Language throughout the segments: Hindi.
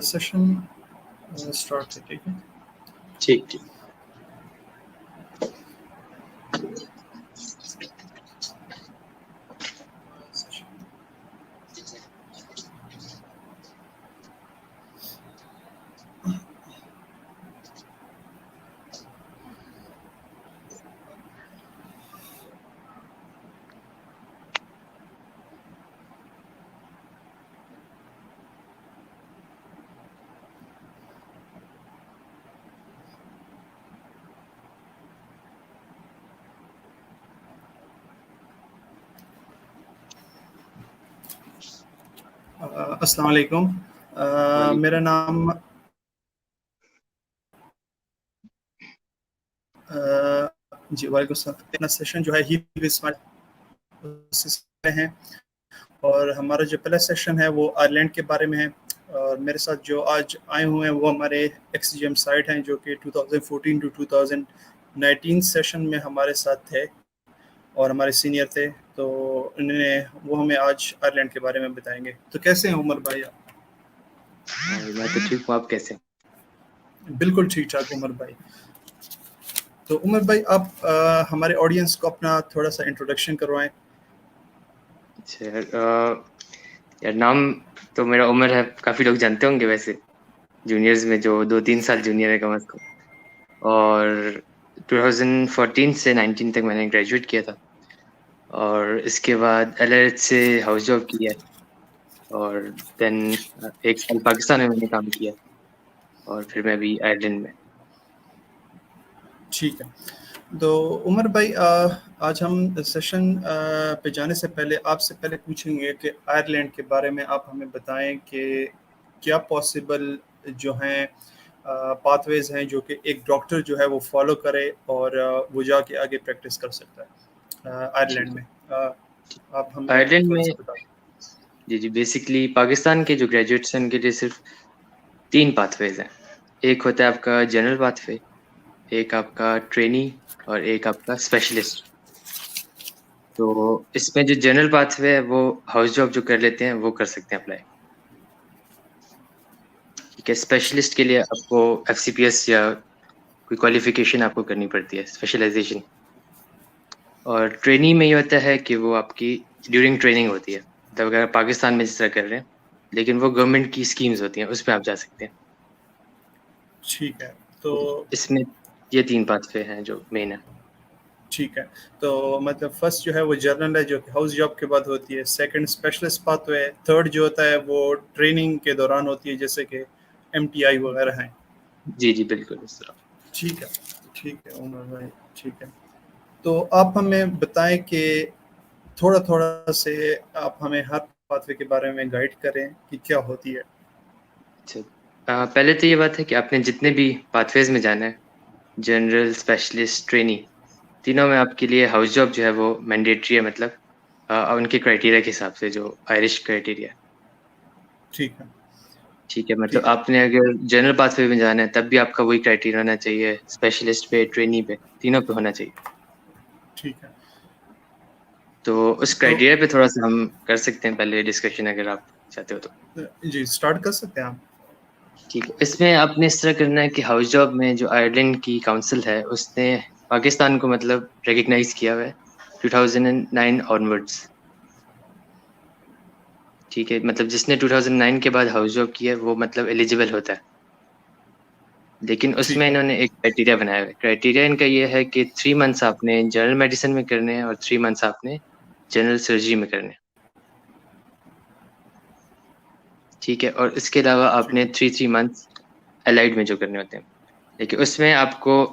सेशन स्टार्ट है, ठीक है। ठीक ठीक। अस्सलाम वालेकुम। मेरा नाम जी वालेकुम सलाम। अपना सेशन जो है ही है और हमारा जो पहला सेशन है वो आयरलैंड के बारे में है। और मेरे साथ जो आज आए हुए हैं वो हमारे एक्सजीएम साइट हैं जो कि 2014 टू 2019 सेशन में हमारे साथ थे और हमारे सीनियर थे। तो वो हमें आज आयरलैंड के बारे में बताएंगे। तो कैसे हैं उमर भाई आप? मैं तो ठीक हूँ, आप कैसे हैं? बिल्कुल ठीक ठाक उमर भाई। तो उमर भाई आप हमारे ऑडियंस को अपना थोड़ा सा इंट्रोडक्शन करवाएं। अच्छा यार नाम तो मेरा उमर है, काफी लोग जानते होंगे वैसे जूनियर्स में, जो 2-3 साल जूनियर है कम से कम। और 2014 से 19 तक मैंने ग्रेजुएट किया था और इसके बाद एलएलएच से हाउस जॉब किया और देन 1 साल पाकिस्तान में मैंने काम किया और फिर मैं भी आयरलैंड में। ठीक है। तो उमर भाई आज हम सेशन पे जाने से पहले आपसे पहले पूछेंगे कि आयरलैंड के बारे में आप हमें बताएं कि क्या पॉसिबल जो हैं पाथवेज हैं जो कि एक डॉक्टर जो है वो फॉलो करे और वो जाके आगे प्रैक्टिस कर सकता है आयरलैंड ठीक में। है। आप हमें आयरलैंड थोड़ा में सा बताएं। जी जी, बेसिकली पाकिस्तान के जो ग्रेजुएट्स हैं उनके लिए सिर्फ 3 पाथवेज हैं। एक होता है आपका जनरल पाथवे, एक आपका ट्रेनी और एक आपका स्पेशलिस्ट। तो इसमें जो जनरल पाथवे है वो हाउस जॉब जो कर लेते हैं वो कर सकते हैं अप्लाई। ठीक है, स्पेशलिस्ट के लिए आपको एफसीपीएस या कोई क्वालिफिकेशन आपको करनी पड़ती है, स्पेशलाइजेशन। और ट्रेनी में ये होता है कि वो आपकी ड्यूरिंग ट्रेनिंग होती है, मतलब अगर आप पाकिस्तान में जिस तरह कर रहे हैं, लेकिन वो गवर्नमेंट की स्कीम्स होती हैं, उसमें आप जा सकते हैं। ठीक है। तो इसमें ये 3 पाथवे हैं जो मेन है। ठीक है। तो मतलब फर्स्ट जो है वो जर्नल है जो कि हाउस जॉब के बाद होती है। सेकंड स्पेशलिस्ट पाथवे है। थर्ड जो होता है वो ट्रेनिंग के दौरान होती है जैसे कि एमटीआई वगैरह हैं। जी जी, बिल्कुल इस तरह। ठीक है। ठीक है उमर भाई। ठीक है। तो आप हमें बताएं कि थोड़ा थोड़ा से आप हमें हर पाथवे के बारे में गाइड करें कि क्या होती है। अच्छा, पहले तो ये बात है कि आपने जितने भी पाथवेज में जाना है, जनरल, स्पेशलिस्ट, ट्रेनी, तीनों में आपके लिए हाउस जॉब जो है वो मैंडेटरी है, मतलब उनके क्राइटेरिया के हिसाब से, जो आयरिश क्राइटेरिया। ठीक है। ठीक है, मतलब ठीक है। आपने अगर जनरल पाथवे में जाना है तब भी आपका वही क्राइटेरिया होना चाहिए, स्पेशलिस्ट पे, ट्रेनी पे, तीनों पे होना चाहिए। ठीक है। तो उस तो क्राइटेरिया पे थोड़ा सा हम कर सकते हैं पहले डिस्कशन, अगर आप चाहते हो तो। जी स्टार्ट कर सकते हैं आप। ठीक है, इसमें आपने इस तरह करना है कि हाउस जॉब में जो आयरलैंड की काउंसिल है उसने पाकिस्तान को मतलब रिकग्नाइज किया हुआ है 2009 ऑनवर्ड्स। ठीक है, मतलब जिसने 2009 के बाद हाउस जॉब किया है वो मतलब एलिजिबल होता है। लेकिन उसमें ठीक है। इन्होंने एक क्राइटेरिया बनाया हुआ है। क्राइटेरिया इनका ये है कि 3 मंथ्स आपने जनरल मेडिसिन में करने हैं और 3 मंथ्स आपने जनरल सर्जरी में करने हैं। ठीक है, और इसके अलावा ठीक आपने 3 मंथ्स एलाइड में जो करने होते हैं। लेकिन उसमें आपको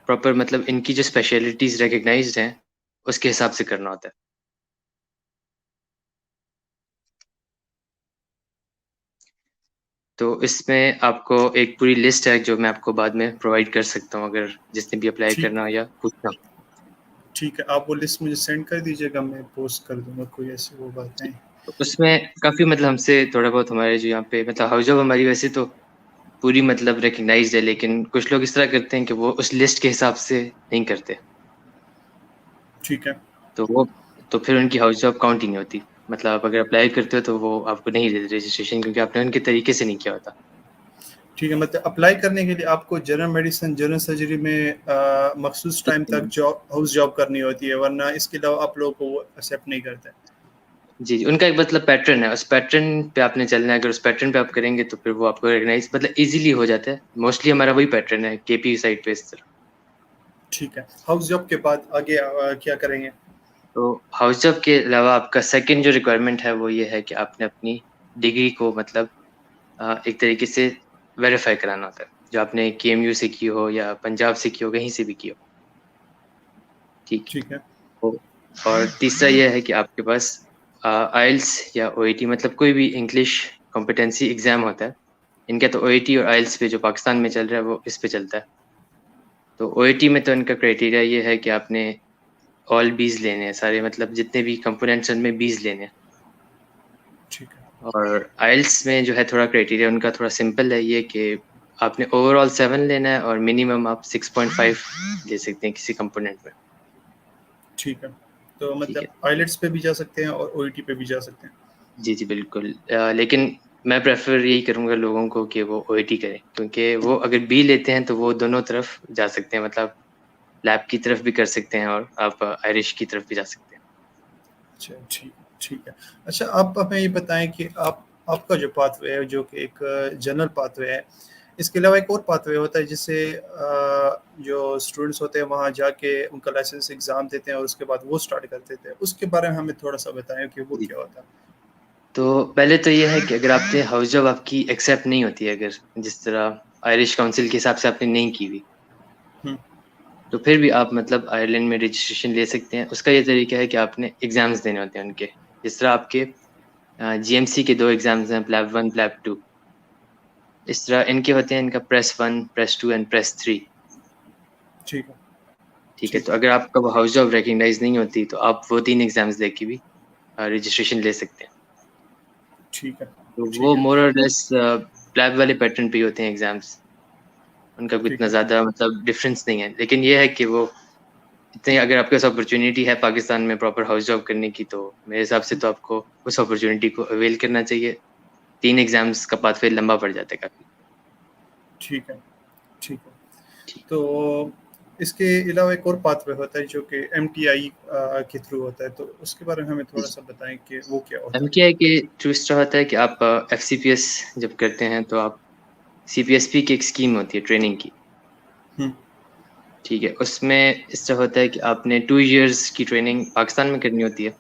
प्रॉपर मतलब इनकी जो स्पेशलिटीज रिकग्नाइज्ड हैं उसके हिसाब से करना होता है। तो इसमें आपको एक पूरी लिस्ट है जो मैं आपको बाद में प्रोवाइड कर सकता हूँ, अगर जिसने भी अप्लाई ठीक करना हो या पूछना हो। ठीक है। आप वो लिस्ट मुझे सेंड कर दीजिएगा, मैं पोस्ट कर दूंगा कोई ऐसी वो बात नहीं। तो उसमें काफ़ी मतलब हमसे थोड़ा बहुत हमारे जो यहाँ पे मतलब हाउस जॉब हमारी वैसे तो पूरी मतलब रिकग्नाइज्ड है, लेकिन कुछ लोग इस तरह करते हैं कि वो उस लिस्ट के हिसाब से नहीं करते। ठीक है। तो वो तो फिर उनकी हाउस जॉब काउंट ही नहीं होती। मतलब आप अगर अप्लाई करते हो तो वो आपको नहीं देते रजिस्ट्रेशन, क्योंकि आपने उनके तरीके से नहीं किया होता। ठीक है, मतलब अप्लाई करने के लिए आपको जनरल मेडिसिन, जनरल सर्जरी में मखसूस टाइम तक हाउस जॉब करनी होती है, वरना इसके अलावा आप लोगों को वो एक्सेप्ट नहीं करते। जी, जी, उनका एक मतलब पैटर्न है, उस पैटर्न पे आपने चलना है, अगर उस पैटर्न पे आप करेंगे तो फिर वो आपको रिकॉग्नाइज मतलब इजीली हो जाता है। मोस्टली हमारा वही पैटर्न है केपी साइड पे इस तरह। ठीक है, हाउस जॉब के बाद आगे क्या करेंगे? तो हाउस जॉब के अलावा आपका सेकंड जो रिक्वायरमेंट है वो ये है कि आपने अपनी डिग्री को मतलब एक तरीके से वेरीफाई कराना होता है, जो आपने केएमयू से की हो या पंजाब से की हो, कहीं से भी की हो। ठीक ठीक है। है। और तीसरा ये है कि आपके पास आइल्स या ओईटी मतलब कोई भी इंग्लिश कॉम्पिटेंसी एग्जाम होता है। इनका तो ओईटी और आइल्स पे जो पाकिस्तान में चल रहा है वो इस पे चलता है। तो ओईटी में तो इनका क्राइटेरिया ये है कि आपने ऑल बीज लेने हैं, सारे मतलब जितने भी कंपोनेंट्स उनमें बीज लेने हैं। ठीक है। और आइल्स में जो है थोड़ा क्राइटेरिया उनका थोड़ा सिंपल है, ये कि आपने ओवरऑल 7 लेना है और मिनिमम आप 6.5 ले सकते हैं किसी कंपोनेंट में। ठीक है, तो ठीक मतलब है। आइलेट्स पे भी जा सकते हैं और ओईटी पे भी जा सकते हैं। जी, जी, बिल्कुल। लेकिन मैं प्रेफ़र यही करूँगा लोगों को कि वो ओईटी करें, क्योंकि वो अगर बी लेते हैं तो वो दोनों तरफ जा सकते हैं, मतलब लैब की तरफ भी कर सकते हैं और आप आयरिश की तरफ भी जा सकते हैं। अच्छा, ठीक ठीक है। अच्छा, आप हमें ये बताएं कि आपका जो पाथवे है, जो कि एक जनरल पाथवे है, इसके अलावा एक और पाथवे होता है जिससे जो स्टूडेंट्स होते हैं वहाँ जाके उनका लाइसेंस एग्ज़ाम देते हैं और उसके बाद वो स्टार्ट कर देते हैं, उसके बारे में हमें थोड़ा सा बताएं कि वो जी। क्या होता है? तो पहले तो ये है कि अगर आपने हाउस जॉब आपकी एक्सेप्ट नहीं होती है, अगर जिस तरह आयरिश काउंसिल के हिसाब से आपने नहीं की हुई, हम्म, तो फिर भी आप मतलब आयरलैंड में रजिस्ट्रेशन ले सकते हैं। उसका ये तरीका है कि आपने एग्ज़ाम्स देने होते हैं उनके। जिस तरह आपके जीएमसी के 2 एग्ज़ाम्स हैं, प्लैब 1, प्लैब 2। इस तरह इनके होते हैं, इनका प्रेस 1, प्रेस 2 एंड प्रेस 3। ठीक है। ठीक है, ठीक तो है। अगर आपका वो हाउस जॉब रिकॉग्नाइज़ नहीं होती, तो आप वो 3 एग्ज़ाम्स देके भी रजिस्ट्रेशन ले सकते हैं। ठीक है। तो ठीक वो है। मोर और लेस प्लैब वाले पैटर्न पे ही होते हैं एग्ज़ाम्स। उनका कोई ठीक इतना है। ज़्यादा मतलब डिफ़रेंस नहीं है। लेकिन ये है कि वो इतनी अगर आपके पास अपॉर्च्युनिटी है पाकिस्तान में प्रॉपर हाउस जॉब करने की, तो मेरे हिसाब से तो आपको उस अपॉर्च्युनिटी को अवेल करना चाहिए। 3 एग्ज़ाम्स का पाथवे लंबा पड़ जाता है काफ़ी। ठीक है। ठीक है। ठीक। तो इसके अलावा एक और पाथवे होता है जो कि एमटीआई के थ्रू होता है, तो उसके बारे में हमें जी, थोड़ा सा बताएं कि वो क्या होता है? एमटीआई के थ्रू इस तरह होता है कि आप एफसीपीएस जब करते हैं तो आप सीपीएसपी की एक स्कीम होती है ट्रेनिंग की। हम्म, ठीक है, उसमें इस तरह होता है कि आपने 2 इयर्स की ट्रेनिंग पाकिस्तान में करनी होती है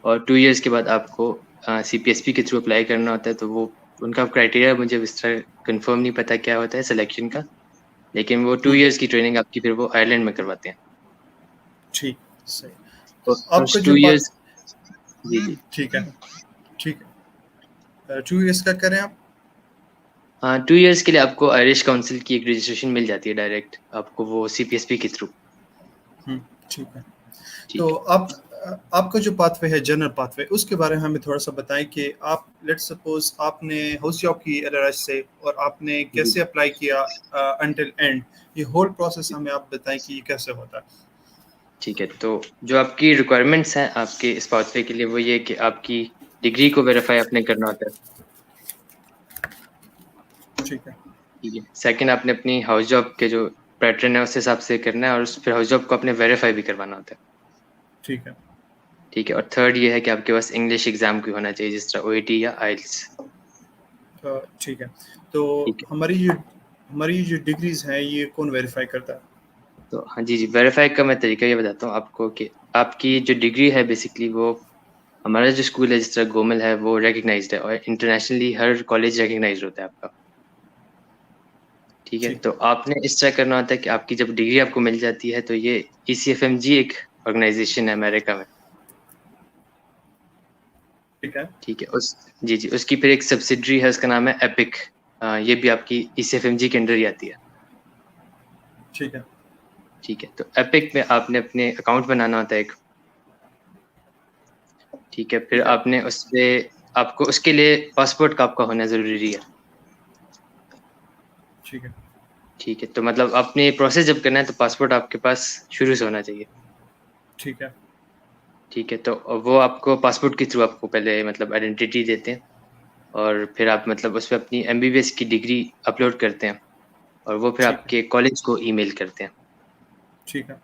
और 2 इयर्स के बाद आपको सीपीएसपी के थ्रू अप्लाई करना होता है। तो वो उनका क्राइटेरिया मुझे इस तरह कन्फर्म नहीं पता क्या होता है सिलेक्शन का, लेकिन वो 2 हम्म, इयर्स की ट्रेनिंग आपकी फिर वो आयरलैंड में करवाते हैं। ठीक, सही। तो और आपका उस जो 2 पाथ इयर्स। जी, जी। ठीक है। ठीक है, 2 इयर्स का करें आप? हाँ, 2 इयर्स के लिए आपको आयरिश काउंसिल की एक रजिस्ट्रेशन मिल जाती है डायरेक्ट, आपको वो सीपीएसपी के थ्रू। हम्म, ठीक है। तो ठीक है। आपका जो पाथवे है, जनरल पाथवे, उसके बारे में हमें थोड़ा सा बताएं कि आप लेट्स सपोज आपने हाउस जॉब की एलआरएच से और आपने जी, कैसे अप्लाई किया अंटिल एंड, ये होल प्रोसेस हमें आप बताएं कि ये कैसे होता है। ठीक है। तो जो आपकी रिक्वायरमेंट्स हैं आपके इस पाथवे के लिए वो ये है कि आपकी डिग्री को वेरीफाई आपने करना होता है। ठीक है। ठीक है। सेकंड आपने अपनी हाउस जॉब के जो पैटर्न है उस हिसाब से करना है और उस फिर हाउस जॉब को आपने वेरीफाई भी करवाना होता है। ठीक है। ठीक है। और थर्ड ये है कि आपके पास इंग्लिश एग्जाम कोई होना चाहिए, जिस तरह ओईटी या आइल्स। ठीक है। तो ठीक है। हमारी जो डिग्रीज हैं ये कौन वेरीफाई करता है? तो हाँ जी, जी, वेरीफाई का मैं तरीका ये बताता हूँ आपको कि आपकी जो डिग्री है बेसिकली वो हमारा जो स्कूल है जिस तरह गोमल है वो रिकग्नाइज्ड है और इंटरनेशनली हर कॉलेज रिकग्नाइज्ड होता है आपका। ठीक है। ठीक तो है। आपने इस तरह करना होता है कि आपकी जब डिग्री आपको मिल जाती है तो ये ईसीएफएमजी एक ऑर्गेनाइजेशन है अमेरिका में। ठीक है। ठीक है। उस जी, जी, उसकी फिर एक सब्सिडरी है, उसका नाम है एपिक। ये भी आपकी ईसीएफएमजी के अंडर ही आती है। ठीक है। ठीक है। तो एपिक में आपने अपने अकाउंट बनाना होता है एक। ठीक है। फिर ठीक है। आपने उसपे आपको उसके लिए पासपोर्ट का आपका होना ज़रूरी है। ठीक है। ठीक है। तो मतलब आपने प्रोसेस जब करना है तो पासपोर्ट आपके पास शुरू से होना चाहिए। ठीक है। ठीक है। तो वो आपको पासपोर्ट के थ्रू आपको पहले मतलब आइडेंटिटी देते हैं। और फिर आप मतलब उसमें अपनी एमबीबीएस की डिग्री अपलोड करते हैं और वो फिर ठीक है। आपके कॉलेज को ईमेल करते हैं। ठीक है।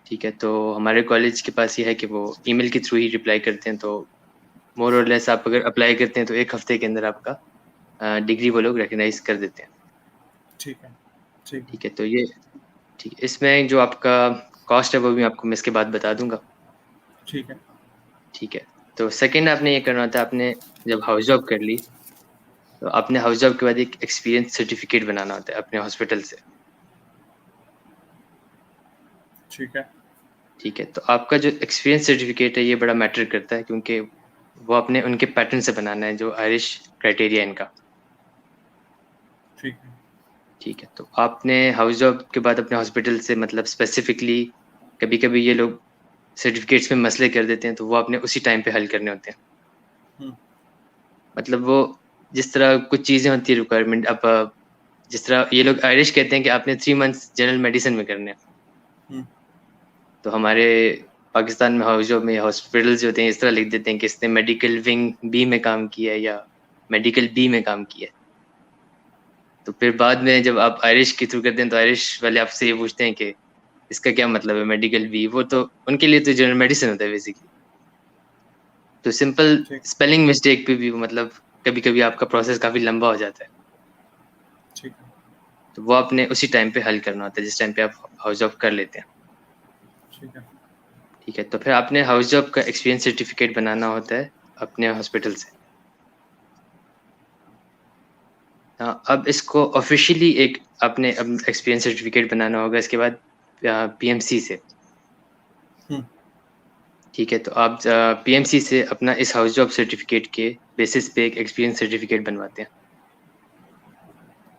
ठीक है, तो हमारे कॉलेज के पास ये है कि वो ईमेल के थ्रू ही रिप्लाई करते हैं, तो मोर और लेस आप अगर अप्लाई करते हैं तो 1 हफ्ते के अंदर आपका डिग्री वो लोग रिकग्नाइज कर देते हैं। ठीक है। ठीक है। ठीक है, तो ये ठीक है, इसमें जो आपका कॉस्ट है वो भी आपको मैं इसके बाद बता दूंगा। ठीक है। ठीक है, तो सेकंड आपने ये करना होता है, आपने जब हाउस जॉब कर ली तो आपने हाउस जॉब के बाद एक एक्सपीरियंस सर्टिफिकेट बनाना होता है अपने हॉस्पिटल से। ठीक है। ठीक है, तो आपका जो एक्सपीरियंस सर्टिफिकेट है ये बड़ा मैटर करता है, क्योंकि वो आपने उनके पैटर्न से बनाना है, जो आयरिश क्राइटेरिया इनका। ठीक है। ठीक है, तो आपने हाउस जॉब के बाद अपने हॉस्पिटल से मतलब स्पेसिफिकली, कभी कभी ये लोग सर्टिफिकेट्स में मसले कर देते हैं, तो वो आपने उसी टाइम पे हल करने होते हैं। हम्म। मतलब वो जिस तरह कुछ चीज़ें होती है रिक्वायरमेंट, अब जिस तरह ये लोग आयरिश कहते हैं कि आपने 3 मंथ्स जनरल मेडिसिन में करने हैं, हम्म। तो हमारे पाकिस्तान में हाउस जॉब में हॉस्पिटल्स होते हैं इस तरह लिख देते हैं कि इसने मेडिकल विंग बी में काम किया है या मेडिकल बी में काम किया है। तो फिर बाद में जब आप आयरिश के थ्रू करते हैं तो आयरिश वाले आपसे ये पूछते हैं कि इसका क्या मतलब है मेडिकल बी, वो तो उनके लिए तो जनरल मेडिसिन होता है बेसिकली। तो सिंपल ठीक। स्पेलिंग मिस्टेक पे भी मतलब कभी कभी आपका प्रोसेस काफी लंबा हो जाता है, ठीक है। तो वो आपने उसी टाइम पे हल करना होता है जिस टाइम पे आप हाउस जॉब कर लेते हैं। ठीक है। ठीक है, तो फिर आपने हाउस जॉब का एक्सपीरियंस सर्टिफिकेट बनाना होता है अपने हॉस्पिटल से। हाँ, अब इसको ऑफिशियली एक आपने अब एक्सपीरियंस सर्टिफिकेट बनाना होगा इसके बाद पीएमसी से। हम्म। ठीक है, तो आप पीएमसी से अपना इस हाउस जॉब सर्टिफिकेट के बेसिस पे एक एक्सपीरियंस सर्टिफिकेट बनवाते हैं।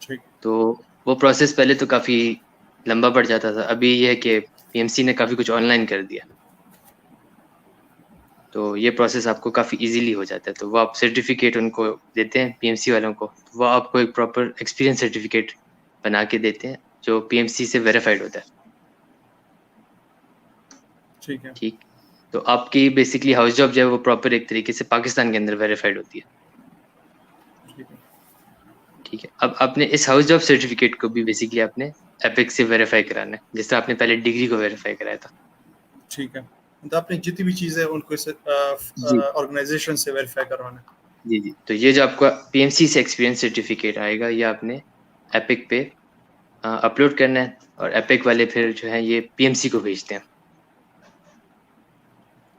ठीक। तो वो प्रोसेस पहले तो काफ़ी लंबा पड़ जाता था, अभी ये है कि पीएमसी ने काफ़ी कुछ ऑनलाइन कर दिया, तो ये प्रोसेस आपको काफ़ी इजीली हो जाता है। तो वो आप सर्टिफिकेट उनको देते हैं पीएमसी वालों को, तो वो आपको एक प्रॉपर एक्सपीरियंस सर्टिफिकेट बना के देते हैं जो पीएमसी से वेरीफाइड होता है। ठीक है। ठीक, तो आपकी बेसिकली हाउस जॉब जो है वो प्रॉपर एक तरीके से पाकिस्तान के अंदर वेरीफाइड होती है। ठीक है। ठीक है, अब आपने इस हाउस जॉब सर्टिफिकेट को भी बेसिकली आपने एपिक से वेरीफाई कराना है, जिस तरह आपने पहले डिग्री को वेरीफाई कराया था। ठीक है। तो आपने जितनी भी चीज़ें उनको इस जी ऑर्गेनाइजेशन से वेरीफाई करवाना है। जी जी, तो ये जो आपका पीएमसी से एक्सपीरियंस सर्टिफिकेट आएगा ये आपने एपिक पे अपलोड करना है, और एपिक वाले फिर जो है ये पीएमसी को भेजते हैं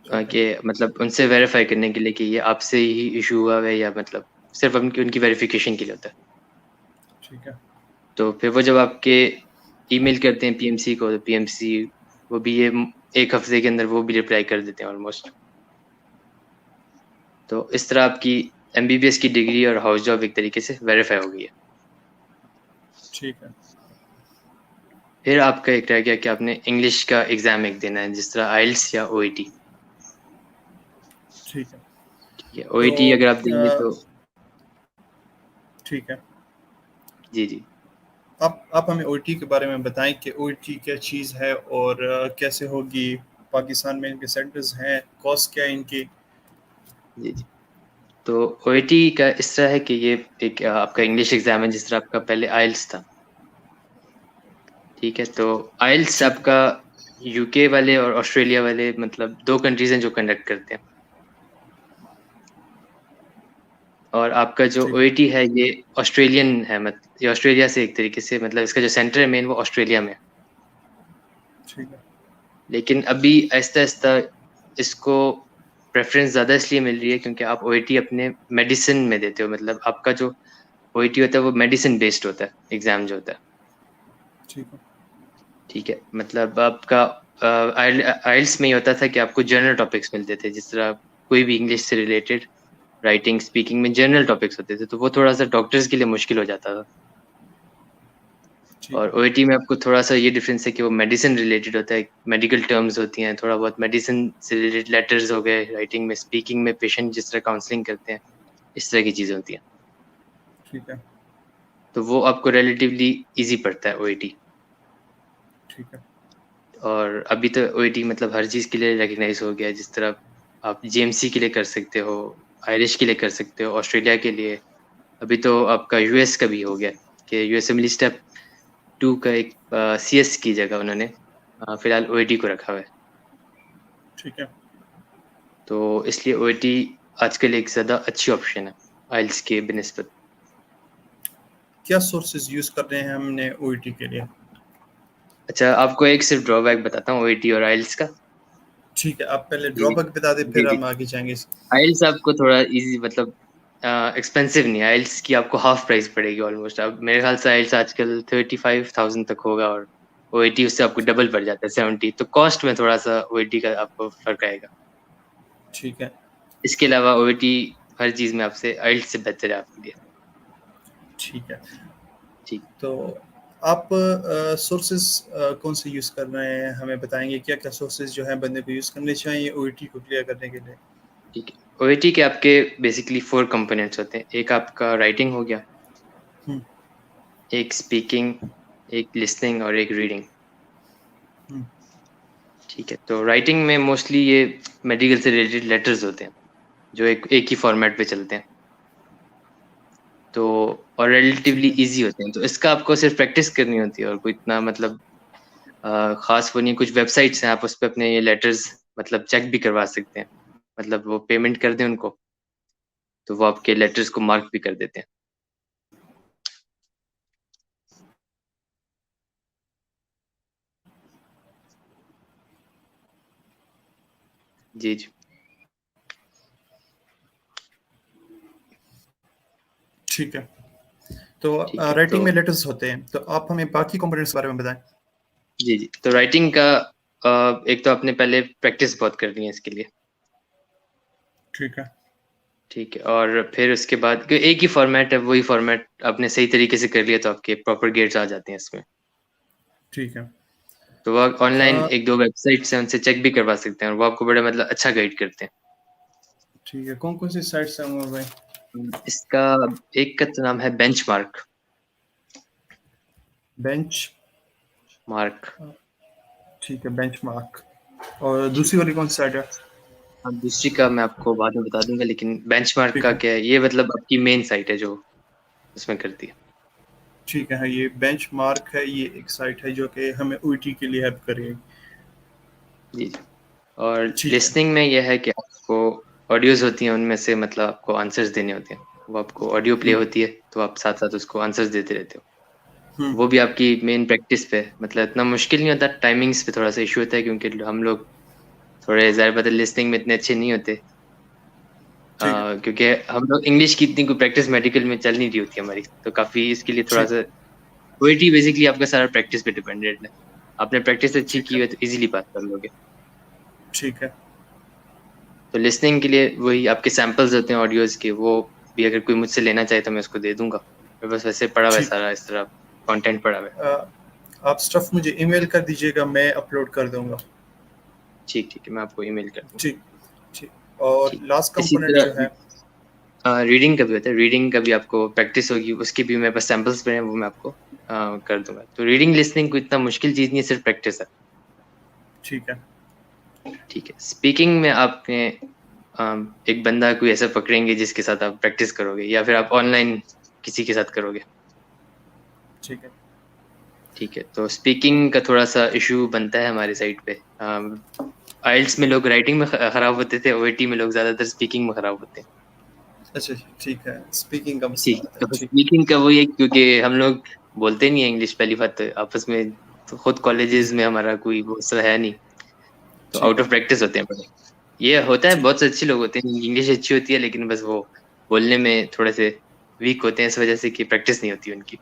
ठीक है। कि मतलब उनसे वेरीफाई करने के लिए कि ये आपसे ही इशू हुआ है या मतलब सिर्फ उनकी उनकी वेरिफिकेशन के लिए होता है। ठीक है। तो फिर वो जब आपके ईमेल करते हैं पीएमसी को, तो पीएमसी वो भी ये 1 हफ्ते के अंदर वो भी रिप्लाई कर देते हैं ऑलमोस्ट। तो इस तरह आपकी एमबीबीएस की डिग्री और हाउस जॉब एक तरीके से वेरीफाई हो गई है। ठीक है। फिर आपका एक रह गया कि आपने इंग्लिश का एग्जाम एक देना है, जिस तरह आइल्स या ओईटी। ठीक है। ठीक है, तो ओईटी अगर आप देंगे तो ठीक है। जी जी आप हमें ओटी के बारे में बताएं कि ओटी क्या चीज़ है और कैसे होगी। पाकिस्तान में इनके सेंटर्स हैं, कॉस्ट क्या है इनकी। जी जी, तो ओईटी का इस तरह है कि ये एक आपका इंग्लिश एग्जाम है जिस तरह आपका पहले आइल्स था। ठीक है, तो आइल्स ठीक है। आपका यूके वाले और ऑस्ट्रेलिया वाले मतलब 2 कंट्रीज हैं जो कंडक्ट करते हैं, और आपका जो ठीक है। ओईटी है ये ऑस्ट्रेलियन है, मतलब ये ऑस्ट्रेलिया से एक तरीके से मतलब इसका जो सेंटर है मेन वो ऑस्ट्रेलिया में है। ठीक है। लेकिन अभी आहिस्ता आहिस्ता इसको प्रेफरेंस ज़्यादा इसलिए मिल रही है क्योंकि आप ओईटी अपने मेडिसिन में देते हो, मतलब आपका जो ओईटी होता है वो मेडिसिन बेस्ड होता है एग्जाम जो होता है। ठीक है। ठीक है, मतलब आपका आइल्स में ही होता था कि आपको जनरल टॉपिक्स मिलते थे, जिस तरह कोई भी इंग्लिश से रिलेटेड राइटिंग स्पीकिंग में जनरल टॉपिक्स होते थे, तो वो थोड़ा सा डॉक्टर्स के लिए मुश्किल हो जाता था। ठीक और है। ओईटी में आपको थोड़ा सा ये डिफरेंस है कि वो मेडिसिन रिलेटेड होता है, मेडिकल टर्म्स होती हैं, थोड़ा बहुत मेडिसिन से रिलेटेड लेटर्स हो गए राइटिंग में, स्पीकिंग में पेशेंट जिस तरह काउंसलिंग करते हैं इस तरह की चीज़ें होती हैं। ठीक है। तो वो आपको रिलेटिवली इजी पड़ता है ओईटी। ठीक है। और अभी तो ओईटी मतलब हर चीज़ के लिए रिकग्नाइज हो गया है, जिस तरह आप जेएमसी के लिए कर सकते हो, आयरिश के लिए कर सकते हो, ऑस्ट्रेलिया के लिए, अभी तो आपका यूएस का भी हो गया कि यूएसएमएल स्टेप 2 का एक सीएस की जगह उन्होंने फिलहाल ओईटी को रखा हुआ है। ठीक है। तो इसलिए ओईटी आजकल एक ज़्यादा अच्छी ऑप्शन है आइल्स के बनिस्बत। क्या सोर्सेज यूज कर रहे हैं हमने ओईटी के लिए? अच्छा, आपको एक सिर्फ ड्रॉबैक बताता हूँ ओईटी और आइल्स का। ठीक है, आप पहले जी जी ड्रॉबैक बता दें, जी फिर जी। हम आगे जाएंगे। आइल्स आपको थोड़ा इजी मतलब एक्सपेंसिव नहीं है, आइल्स की आपको हाफ प्राइस पड़ेगी ऑलमोस्ट। अब मेरे ख्याल से आइल्स आजकल 35,000 तक होगा और ओईटी उससे आपको डबल पड़ जाता है 70। तो कॉस्ट में थोड़ा सा ओईटी का आपको फर्क आएगा। ठीक है। इसके अलावा ओईटी हर चीज में आपसे आइल्स से बेहतर है आपके लिए। ठीक है, ठीक तो आप सोर्सेज कौन से यूज़ कर रहे हैं, हमें बताएंगे क्या क्या सोर्सेज जो हैं बंदे को यूज़ करने चाहिए ओईटी को क्लियर करने के लिए? ठीक है। ओईटी के आपके बेसिकली 4 कंपोनेंट्स होते हैं। एक आपका राइटिंग हो गया, हम्म, एक स्पीकिंग, एक लिसनिंग और एक रीडिंग। हम्म, ठीक है। तो राइटिंग में मोस्टली ये मेडिकल से रिलेटेड लेटर्स होते हैं जो एक ही फॉर्मेट पे चलते हैं, तो और ठीक रिलेटिवली है। इजी होते हैं। तो इसका आपको सिर्फ प्रैक्टिस करनी होती है और कोई इतना मतलब खास वो नहीं। कुछ वेबसाइट्स हैं, आप उस पर अपने ये लेटर्स मतलब चेक भी करवा सकते हैं। मतलब वो पेमेंट कर दें उनको तो वो आपके लेटर्स को मार्क भी कर देते हैं। जी जी। ठीक है, तो ठीक है। राइटिंग तो में लेटर्स होते हैं, तो आप हमें बाकी कंपोनेंट्स के बारे में बताएं। जी जी, तो राइटिंग का एक तो आपने पहले प्रैक्टिस बहुत करनी है इसके लिए। ठीक है। ठीक है। और फिर उसके बाद कि एक ही फॉर्मेट है, वही फॉर्मेट आपने सही तरीके से कर लिया तो आपके प्रॉपर ग्रेड्स आ जाते हैं इसमें। ठीक है। तो वो ऑनलाइन अ, एक दो वेबसाइट्स हैं, उनसे चेक भी करवा सकते हैं और वो आपको बड़ा मतलब अच्छा गाइड करते हैं। ठीक है, कौन कौन सी साइट्स हैं उमर भाई? इसका एक का तो नाम है बेंचमार्क। Bench mark. ठीक है, बेंचमार्क। और ठीक दूसरी है। वाली कौन सी साइट है? अब दूसरी का मैं आपको बाद में बता दूंगा, लेकिन बेंचमार्क ठीक का है। क्या है, ये मतलब आपकी मेन साइट है जो उसमें करती है। ठीक है, हाँ, ये बेंचमार्क है, ये एक साइट है जो कि हमें ओईटी के लिए हेल्प करेगी। जी जी। और ठीक है। लिसनिंग में यह है कि आपको ऑडियोज होती हैं, उनमें से मतलब आपको आंसर्स देने होते हैं। वो आपको ऑडियो प्ले हम्म, होती है तो आप साथ साथ उसको आंसर्स देते रहते हो। हम्म, वो भी आपकी मेन प्रैक्टिस पे मतलब इतना मुश्किल नहीं होता। टाइमिंग्स पे थोड़ा सा इशू होता है क्योंकि हम लोग थोड़े ज़्यादा बदल लिसनिंग में इतने अच्छे नहीं होते। ठीक है। क्योंकि हम लोग इंग्लिश की इतनी कोई प्रैक्टिस मेडिकल में चल नहीं रही होती हमारी, तो काफ़ी इसके लिए थोड़ा ठीक सा पोएट्री बेसिकली आपका सारा प्रैक्टिस पे डिपेंडेंट है। आपने प्रैक्टिस अच्छी ठीक की है। है तो इजीली पास कर लोगे। ठीक है। तो लिसनिंग के लिए वही आपके सैंपल्स होते हैं ऑडियोज के, वो भी अगर कोई मुझसे लेना चाहे तो मैं उसको दे दूंगा। मेरे बस वैसे पड़ा हुआ है ठीक सारा इस तरह कंटेंट पड़ा हुआ है। है। आप स्टफ मुझे ईमेल कर दीजिएगा, मैं अपलोड कर दूंगा। ठीक ठीक है, मैं आपको ईमेल कर दूंगा। ठीक। ठीक, और ठीक। लास्ट इसी कंपोनेंट जो तरह है? रीडिंग का भी होता है। रीडिंग का भी आपको प्रैक्टिस होगी, उसकी भी मेरे पास सैंपल्स पे हैं, वो मैं आपको कर दूंगा। तो रीडिंग लिसनिंग कोई इतना मुश्किल चीज़ नहीं है, सिर्फ प्रैक्टिस है। ठीक है। ठीक है। स्पीकिंग में आपने एक बंदा कोई ऐसा पकड़ेंगे जिसके साथ आप प्रैक्टिस करोगे या फिर आप ऑनलाइन किसी के साथ करोगे। ठीक है। ठीक है। तो स्पीकिंग का थोड़ा सा इशू बनता है हमारी साइड पे। आइल्स में लोग राइटिंग में खराब होते थे, ओईटी में लोग ज्यादातर स्पीकिंग में खराब होते हैं। अच्छा, ठीक है, स्पीकिंग का मसला ठीक। आता है। तो ठीक। स्पीकिंग का वही है क्योंकि हम लोग बोलते नहीं है इंग्लिश पहली बात तो आपस में। तो खुद कॉलेजेस में हमारा कोई वो सा है नहीं, तो ठीक आउट है। ऑफ प्रैक्टिस होते हैं बड़े। ये होता है, ठीक। बहुत से अच्छे लोग होते हैं, इंग्लिश अच्छी होती है लेकिन बस वो बोलने में थोड़े से वीक होते हैं इस वजह से कि प्रैक्टिस नहीं होती उनकी।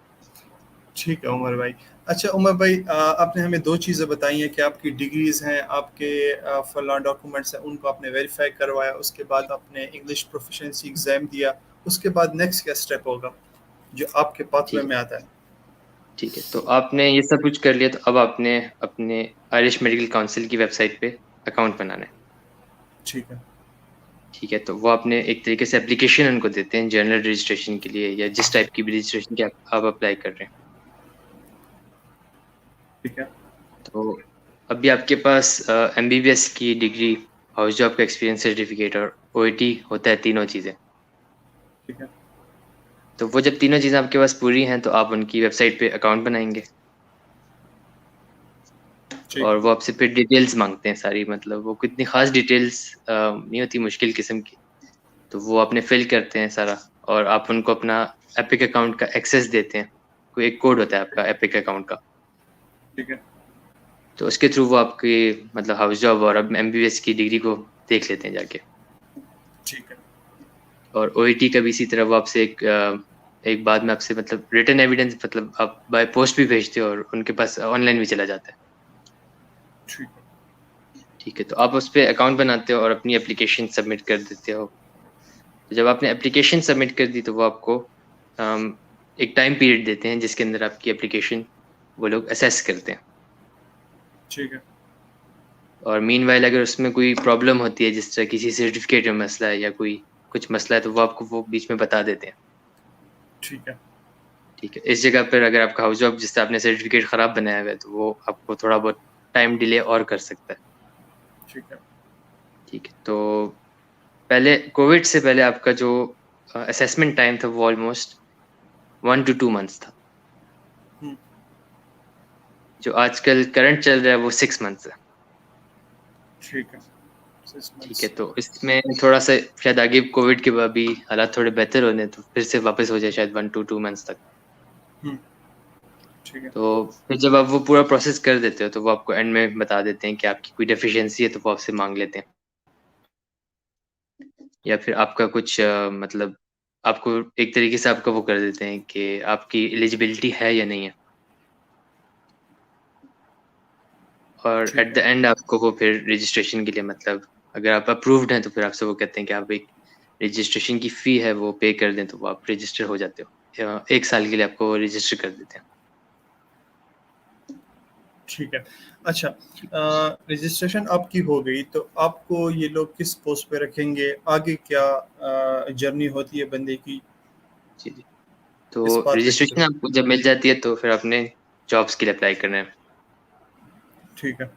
ठीक है उमर भाई। अच्छा उमर भाई, आपने हमें दो चीज़ें बताई हैं कि आपकी डिग्रीज हैं, आपके फलां डॉक्यूमेंट्स हैं, उनको आपने वेरीफाई करवाया, उसके बाद आपने इंग्लिश प्रोफिशिएंसी एग्जाम दिया, उसके बाद नेक्स्ट क्या स्टेप होगा जो आपके पाथवे ठीक है। में आता है? ठीक है। तो आपने ये सब कुछ कर लिया तो अब आपने अपने आयरिश मेडिकल काउंसिल की वेबसाइट पे अकाउंट बनाना है। ठीक है। ठीक है। तो वो आपने एक तरीके से एप्लीकेशन उनको देते हैं जनरल रजिस्ट्रेशन के लिए या जिस टाइप की भी रजिस्ट्रेशन की आप अप्लाई कर रहे हैं। ठीक है। तो अभी आपके पास एमबीबीएस की डिग्री और जो आपका एक्सपीरियंस सर्टिफिकेट और OET होता है, तीनों चीज़ें। ठीक है। तो वो जब तीनों चीज़ें आपके पास पूरी हैं तो आप उनकी वेबसाइट पे अकाउंट बनाएंगे ठीक और है। वो आपसे फिर डिटेल्स मांगते हैं सारी, मतलब वो कितनी खास डिटेल्स नहीं होती, मुश्किल किस्म की। तो वो आपने फिल करते हैं सारा और आप उनको अपना एपिक अकाउंट का एक्सेस देते हैं। कोई एक कोड होता है आपका एपिक अकाउंट का, ठीक है। तो उसके थ्रू वो आपकी मतलब हाउस जॉब और अब MBBS की डिग्री को देख लेते हैं जाके। ठीक है। और OET का भी इसी तरह वो आपसे एक बाद में आपसे मतलब रिटन एविडेंस, मतलब आप बाय पोस्ट भी भेजते हो और उनके पास ऑनलाइन भी चला जाता है। ठीक है। ठीक है, तो आप उस पर अकाउंट बनाते हो और अपनी एप्लीकेशन सबमिट कर देते हो। तो जब आपने एप्लीकेशन सबमिट कर दी तो वो आपको एक टाइम पीरियड देते हैं जिसके अंदर आपकी एप्लीकेशन वो लोग असेस करते हैं। ठीक है। और मीनवाइल अगर उसमें कोई प्रॉब्लम होती है, जिस तरह किसी सर्टिफिकेट में मसला है या कोई कुछ मसला है, तो वो आपको वो बीच में बता देते हैं। ठीक है। ठीक है, इस जगह पर अगर आपका हाउस जॉब जिससे आपने सर्टिफिकेट खराब बनाया हुआ है तो वो आपको थोड़ा बहुत टाइम डिले और कर सकता है। ठीक है। ठीक है, तो पहले कोविड से पहले आपका जो असेसमेंट टाइम था वो ऑलमोस्ट 1 to 2 months था। हम्म। जो आजकल करंट चल रहा है वो 6 months है। ठीक है। सिक्स ठीक है, मंथ्स तो इसमें थोड़ा सा शायद आगे कोविड के बाद भी हालात थोड़े बेहतर होने, तो फिर से वापस हो जाए शायद 1 to 2 months तक। हम्म। ठीक है। तो फिर जब आप वो पूरा प्रोसेस कर देते हो तो वो आपको एंड में बता देते हैं कि आपकी कोई डेफिशिएंसी है, तो वो आपसे मांग लेते हैं। या फिर आपका कुछ मतलब आपको एक तरीके से आपका वो कर देते हैं कि आपकी एलिजिबिलिटी है या नहीं है। और ठीक एट द है। एंड आपको वो फिर रजिस्ट्रेशन के लिए, मतलब अगर आप अप्रूव्ड हैं तो फिर आपसे वो कहते हैं कि आप एक रजिस्ट्रेशन की फ़ी है वो पे कर दें, तो वो आप रजिस्टर हो जाते हो। 1 साल के लिए आपको रजिस्टर कर देते हैं। ठीक है। अच्छा, जी रजिस्ट्रेशन आपकी हो गई तो आपको ये लोग किस पोस्ट पे रखेंगे, आगे क्या जर्नी होती है बंदे की जी जी। तो इस पाथवे के रजिस्ट्रेशन थ्रू? आपको जब मिल जाती है तो फिर आपने जॉब्स के लिए अप्लाई करना है। ठीक है।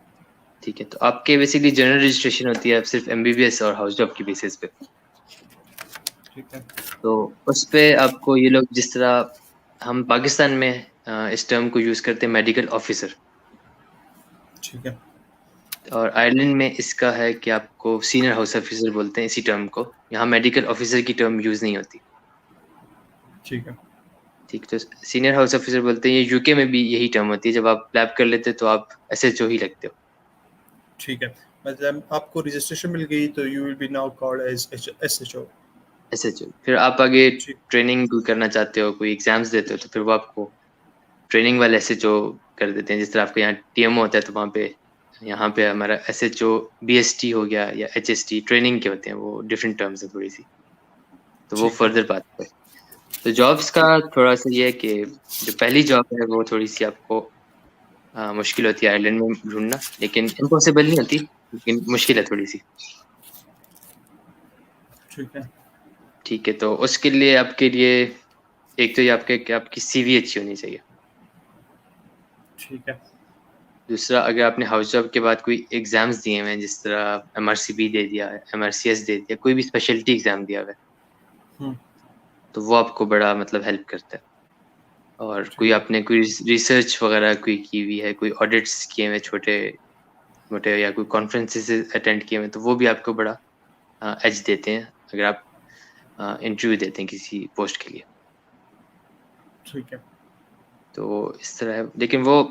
ठीक है, तो आपके बेसिकली जनरल रजिस्ट्रेशन होती है, आप सिर्फ MBBS और हाउस जॉब की बेसिस पे। ठीक है। तो उस पे आपको ये लोग, जिस तरह हम पाकिस्तान में इस टर्म को यूज़ करते हैं मेडिकल ऑफिसर, ठीक है। और आयरलैंड में इसका है कि आपको सीनियर हाउस ऑफिसर बोलते हैं इसी टर्म को। यहाँ मेडिकल ऑफिसर की टर्म यूज़ नहीं होती। ठीक है। ठीक, तो सीनियर हाउस ऑफिसर बोलते हैं। ये यूके में भी यही टर्म होती है, जब आप लैब कर लेते हो तो आप SHO ही लगते हो। ठीक है। मतलब आपको रजिस्ट्रेशन मिल गई तो you will be now called as SHO। SHO फिर आप आगे ठीक। ट्रेनिंग करना चाहते हो, कोई एग्जाम्स देते हो, तो फिर वो आपको ट्रेनिंग वाले SHO कर देते हैं। जिस तरह आपके यहाँ TMO होता है तो वहाँ पे, यहाँ पे हमारा SHO BST हो गया या HST, ट्रेनिंग के होते हैं, वो डिफरेंट टर्म्स है थोड़ी सी। तो वो ठीक है। फर्दर बात है। तो जॉब्स का थोड़ा सा ये है कि जो पहली जॉब है वो थोड़ी सी आपको मुश्किल होती है आयरलैंड में ढूंढना, लेकिन इम्पॉसिबल नहीं होती, लेकिन मुश्किल है थोड़ी सी। ठीक है। ठीक है, तो उसके लिए आपके लिए एक तो ये आपके कि आपकी CV अच्छी होनी चाहिए। ठीक है। दूसरा, अगर आपने हाउस जॉब के बाद कोई एग्जाम्स दिए हुए हैं, जिस तरह MRCB दे दिया, MRCS दे दिया, कोई भी स्पेशलिटी एग्जाम दिया हुआ है, हम्म। तो वो आपको बड़ा मतलब हेल्प करता है। और कोई ठीक है। आपने कोई रिसर्च वगैरह कोई की हुई है, कोई ऑडिट्स किए हुए छोटे मोटे, या कोई कॉन्फ्रेंसेस अटेंड किए हुए हैं, तो वो भी आपको बड़ा एज देते हैं अगर आप इंटरव्यू देते हैं किसी पोस्ट के लिए। ठीक है। तो इस तरह है, लेकिन वो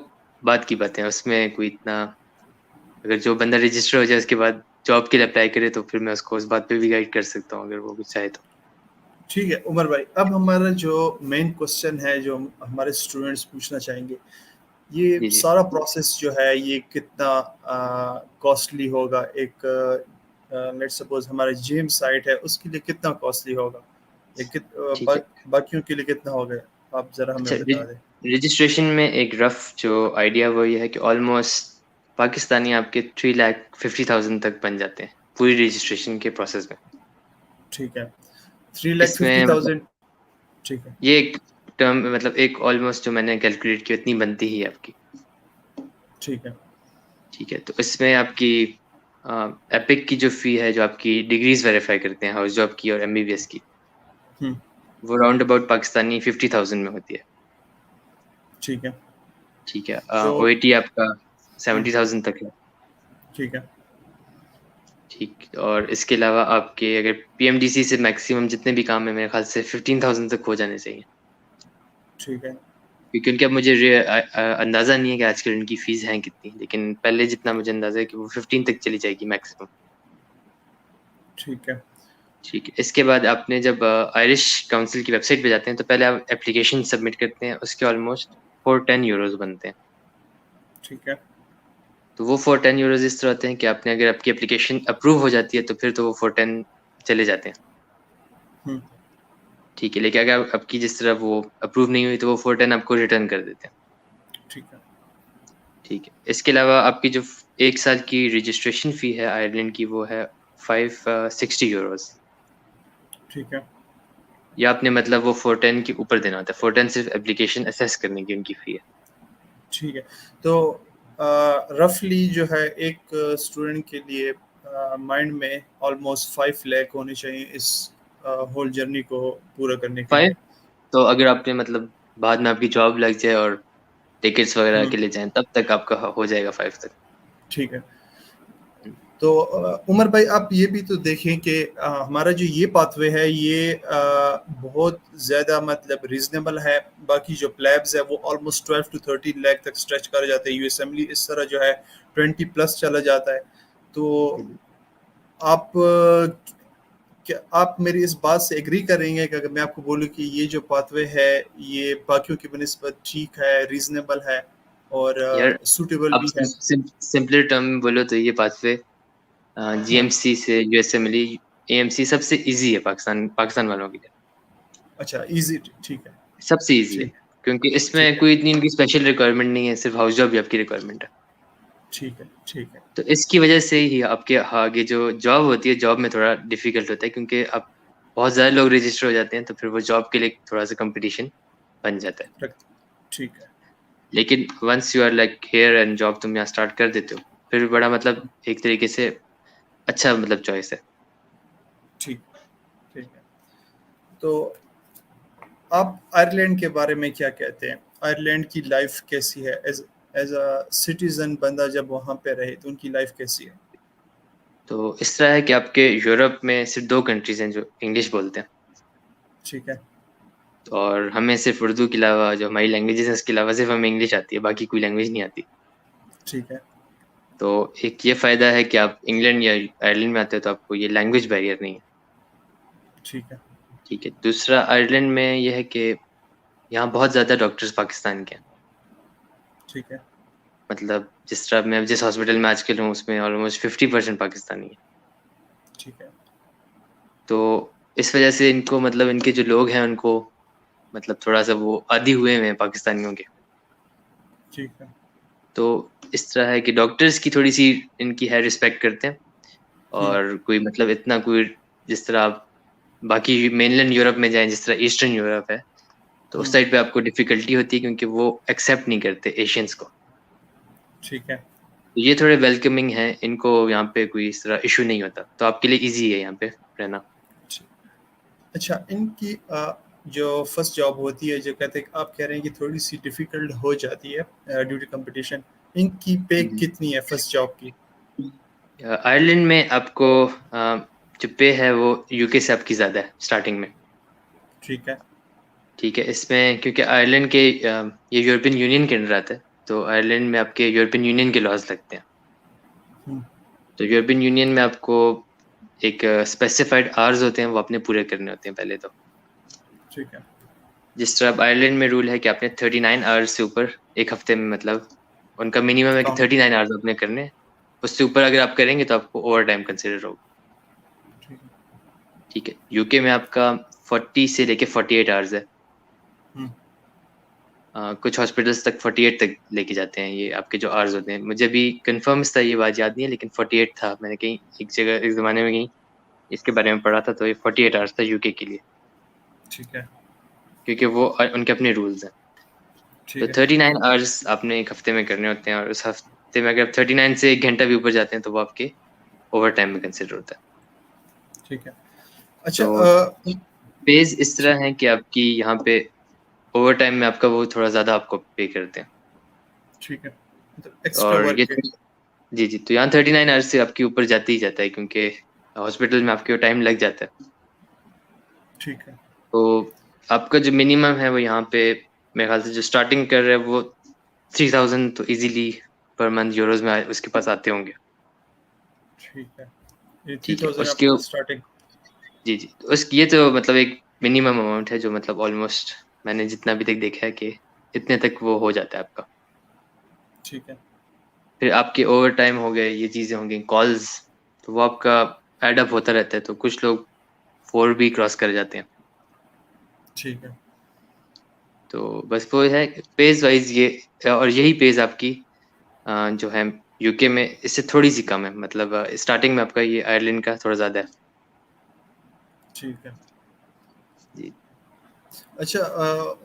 बात की बात है, उसमें कोई इतना, अगर जो बंदा रजिस्टर हो जाए उसके बाद जॉब के लिए अप्लाई करे तो फिर मैं उसको उस बात पे भी गाइड कर सकता हूँ अगर वो कुछ चाहे तो। ठीक है उमर भाई, अब हमारा जो मेन क्वेश्चन है जो हमारे स्टूडेंट्स पूछना चाहेंगे, ये जी जी। सारा प्रोसेस जो है ये कितना कॉस्टली होगा? एक लेट्स सपोज हमारा जिम साइट है उसके लिए कितना कॉस्टली होगा, या ठीक है। बाकियों के लिए कितना होगा? आप जरा हमें अच्छा, बता दें। रजिस्ट्रेशन में एक रफ जो आइडिया वो ये है कि ऑलमोस्ट पाकिस्तानी आपके 3,50,000 तक बन जाते हैं पूरी रजिस्ट्रेशन के प्रोसेस में। ठीक है। थ्री लैख फिफ्टी इसमें मतलब थाउजेंड ठीक है। ये एक टर्म, मतलब एक ऑलमोस्ट जो मैंने कैलकुलेट की, उतनी बनती ही है आपकी। ठीक है। ठीक है, तो इसमें आपकी एपिक की जो फी है, जो आपकी डिग्रीज वेरीफाई करते हैं हाउस जॉब की और एमबीबीएस की, हम्म, वो राउंड अबाउट पाकिस्तानी 50,000 में होती है। ठीक है। ठीक है। तो ओईटी आपका हम्म, 70,000 तक है। ठीक है। ठीक। और इसके अलावा आपके अगर पीएमडीसी से मैक्सिमम जितने भी काम है मेरे ख्याल से 15,000 तक हो जाने चाहिए। ठीक है। क्योंकि अब मुझे अंदाजा नहीं है कि आजकल इनकी फीस है कितनी, लेकिन पहले जितना मुझे अंदाजा है कि वो 15 तक चली जाएगी मैक्सिमम। ठीक है। ठीक है। इसके बाद आपने जब आयरिश काउंसिल की वेबसाइट पे जाते हैं तो पहले आप एप्लीकेशन सबमिट करते हैं, उसके ऑलमोस्ट 410 यूरोज बनते हैं। ठीक है। तो वो 410 यूरोज इस तरह होते हैं कि आपने अगर आपकी एप्लीकेशन अप्रूव हो जाती है तो फिर तो वो 410 चले जाते हैं। हम्म, ठीक है। लेकिन अगर आपकी जिस तरह वो अप्रूव नहीं हुई तो वो 410 आपको रिटर्न कर देते हैं। ठीक है। ठीक है। इसके अलावा आपकी जो 1 साल की रजिस्ट्रेशन फी है आयरलैंड की, वो है 560 यूरोज। ठीक है। या आपने मतलब वो 410 के ऊपर देना होता है। 410 सिर्फ एप्लीकेशन असेस करने की उनकी फी है। ठीक है। तो रफली जो है एक स्टूडेंट के लिए माइंड में ऑलमोस्ट 5 लाख होने चाहिए इस होल जर्नी को पूरा करने के लिए। 5। तो अगर आपने मतलब बाद में आपकी जॉब लग जाए और टिकट्स वगैरह हम्म, के लिए जाएं तब तक आपका हो जाएगा 5 तक। ठीक है। तो उमर भाई आप ये भी तो देखें कि हमारा जो ये पाथवे है ये बहुत ज़्यादा मतलब रीजनेबल है। बाकी जो प्लैब्स है वो ऑलमोस्ट 12 to 13 लाख तक स्ट्रेच कर जाते हैं। यूएसएमली इस तरह जो है 20+ चला जाता है। तो आप क्या आप मेरी इस बात से एग्री करेंगे कि अगर मैं आपको बोलूं कि ये जो पाथवे है ये बाकियों की बनिस्बत ठीक है, रीजनेबल है और यार सूटेबल आप भी है? सिंपलर टर्म में बोलो तो ये पाथवे हम्म, जीएमसी से यूएसएमएल एएमसी सबसे इजी है पाकिस्तान पाकिस्तान वालों के लिए। अच्छा, इजी, ठीक है। सबसे इजी है ठीक क्योंकि ठीक इसमें है। कोई इतनी इनकी स्पेशल रिक्वायरमेंट नहीं है, सिर्फ हाउस जॉब भी आपकी रिक्वायरमेंट है। ठीक है। ठीक है। तो इसकी वजह से ही आपके आगे जो जॉब होती है, जॉब में थोड़ा डिफिकल्ट होता है क्योंकि आप बहुत ज़्यादा लोग रजिस्टर हो जाते हैं तो फिर वो जॉब के लिए थोड़ा सा कंपटीशन बन जाता है। रख ठीक है। लेकिन once you are like here and job तुम यहाँ स्टार्ट कर देते हो, फिर बड़ा मतलब एक तरीके से अच्छा मतलब चॉइस है। ठीक ठीक है। तो आप आयरलैंड के बारे में क्या कहते हैं? आयरलैंड की लाइफ कैसी है? एज एज अ सिटीजन बंदा जब वहाँ पे रहे तो उनकी लाइफ कैसी है? तो इस तरह है कि आपके यूरोप में सिर्फ 2 कंट्रीज हैं जो इंग्लिश बोलते हैं। ठीक है। और हमें सिर्फ उर्दू के अलावा जो हमारी लैंग्वेजेस है उसके अलावा सिर्फ हमें इंग्लिश आती है, बाकी कोई लैंग्वेज नहीं आती। ठीक है। तो एक ये फायदा है कि आप इंग्लैंड या आयरलैंड में आते हो तो आपको ये लैंग्वेज बैरियर नहीं है। ठीक है। ठीक है। दूसरा आयरलैंड में यह है कि यहाँ बहुत ज़्यादा डॉक्टर्स पाकिस्तान के हैं। ठीक है। मतलब जिस तरह मैं जिस हॉस्पिटल में आजकल हूँ उसमें ऑलमोस्ट 50% पाकिस्तानी है। ठीक है। तो इस वजह से इनको मतलब इनके जो लोग हैं उनको मतलब थोड़ा सा वो आदी हुए हैं पाकिस्तानियों के। ठीक है। तो इस तरह है कि डॉक्टर्स की थोड़ी सी इनकी है रिस्पेक्ट करते हैं। हम्म, और कोई मतलब इतना कोई जिस तरह आप बाकी मेनलैंड यूरोप में जाएं, जिस तरह ईस्टर्न यूरोप है, तो उस हम्म, साइड पे आपको डिफिकल्टी होती है क्योंकि वो एक्सेप्ट नहीं करते एशियंस को। ठीक है। तो ये थोड़े वेलकमिंग है, इनको यहाँ पे कोई इस तरह इशू नहीं होता, तो आपके लिए इजी है यहाँ पे रहना। ठीक। अच्छा, इनकी जो फर्स्ट जॉब होती है जो कहते हैं आप कह रहे हैं कि थोड़ी सी डिफिकल्ट हो जाती है ड्यू टू कंपटीशन, इनकी पे कितनी है फर्स्ट जॉब की? आयरलैंड में आपको जो पे है वो यूके से आपकी ज़्यादा है स्टार्टिंग में। ठीक है। ठीक है। इसमें क्योंकि आयरलैंड के ये यूरोपियन यूनियन के अंडर आता है, तो आयरलैंड में आपके यूरोपियन यूनियन के लॉज लगते हैं। हम्म, तो यूरोपियन यूनियन में आपको एक स्पेसिफाइड आवर्स होते हैं, वो आपने पूरे करने होते हैं पहले तो। ठीक है। जिस तरह अब आयरलैंड में रूल है कि आपने 39 आवर्स से ऊपर एक हफ्ते में मतलब उनका मिनिमम है कि काम। 39 आवर्स आपने करने हैं। उससे ऊपर अगर आप करेंगे तो आपको ओवर टाइम कंसिडर होगा। ठीक है। ठीक है। यूके में आपका 40 से लेके 48 आवर्स है। हम्म, कुछ हॉस्पिटल्स तक 48 तक लेके जाते हैं ये आपके जो आवर्स होते हैं। मुझे भी कंफर्म था ये बात याद नहीं है, लेकिन 48 था। मैंने कहीं एक जगह एक ज़माने में कहीं इसके बारे में पढ़ा था, तो ये 48 आवर्स था यूके के लिए। ठीक है। क्योंकि वो उनके अपने रूल्स हैं। तो ठीक है। 39 आवर्स आपने एक हफ्ते में करने होते हैं, और उस हफ्ते में अगर आप 39 से 1 घंटा भी ऊपर जाते हैं तो वो आपके ओवर टाइम में कंसिडर होता है। ठीक है। अच्छा तो पेज इस तरह है कि आपकी यहाँ पे ओवर टाइम में आपका वो थोड़ा ज्यादा आपको पे करते हैं। ठीक है, मतलब एक्स्ट्रा और वर्क ये है। जी जी, तो यहाँ 39 आवर्स से आपके ऊपर जाते ही जाता है, क्योंकि हॉस्पिटल में आपके टाइम लग जाता है। ठीक है। तो आपका जो मिनिमम है वो यहाँ पे मेरे ख्याल से जो स्टार्टिंग कर रहे हैं वो 3000 तो इजीली पर मंथ यूरोज में उसके पास आते होंगे। ठीक है, ये ठीक है, 3000 उसके आपका स्टार्टिंग। जी जी, तो उस ये तो मतलब एक मिनिमम अमाउंट है जो मतलब ऑलमोस्ट मैंने जितना भी तक देखा है कि इतने तक वो हो जाता है आपका। ठीक है। फिर आपके ओवर टाइम हो गए, ये चीजें होंगी, कॉल्स, तो वो आपका एडअप होता रहता है, तो कुछ लोग 4 भी क्रॉस कर जाते हैं। ठीक है। तो बस वो है पेज वाइज ये, और यही पेज आपकी जो है यूके में इससे थोड़ी सी कम है, मतलब स्टार्टिंग में आपका ये आयरलैंड का थोड़ा ज्यादा है। ठीक है। जी अच्छा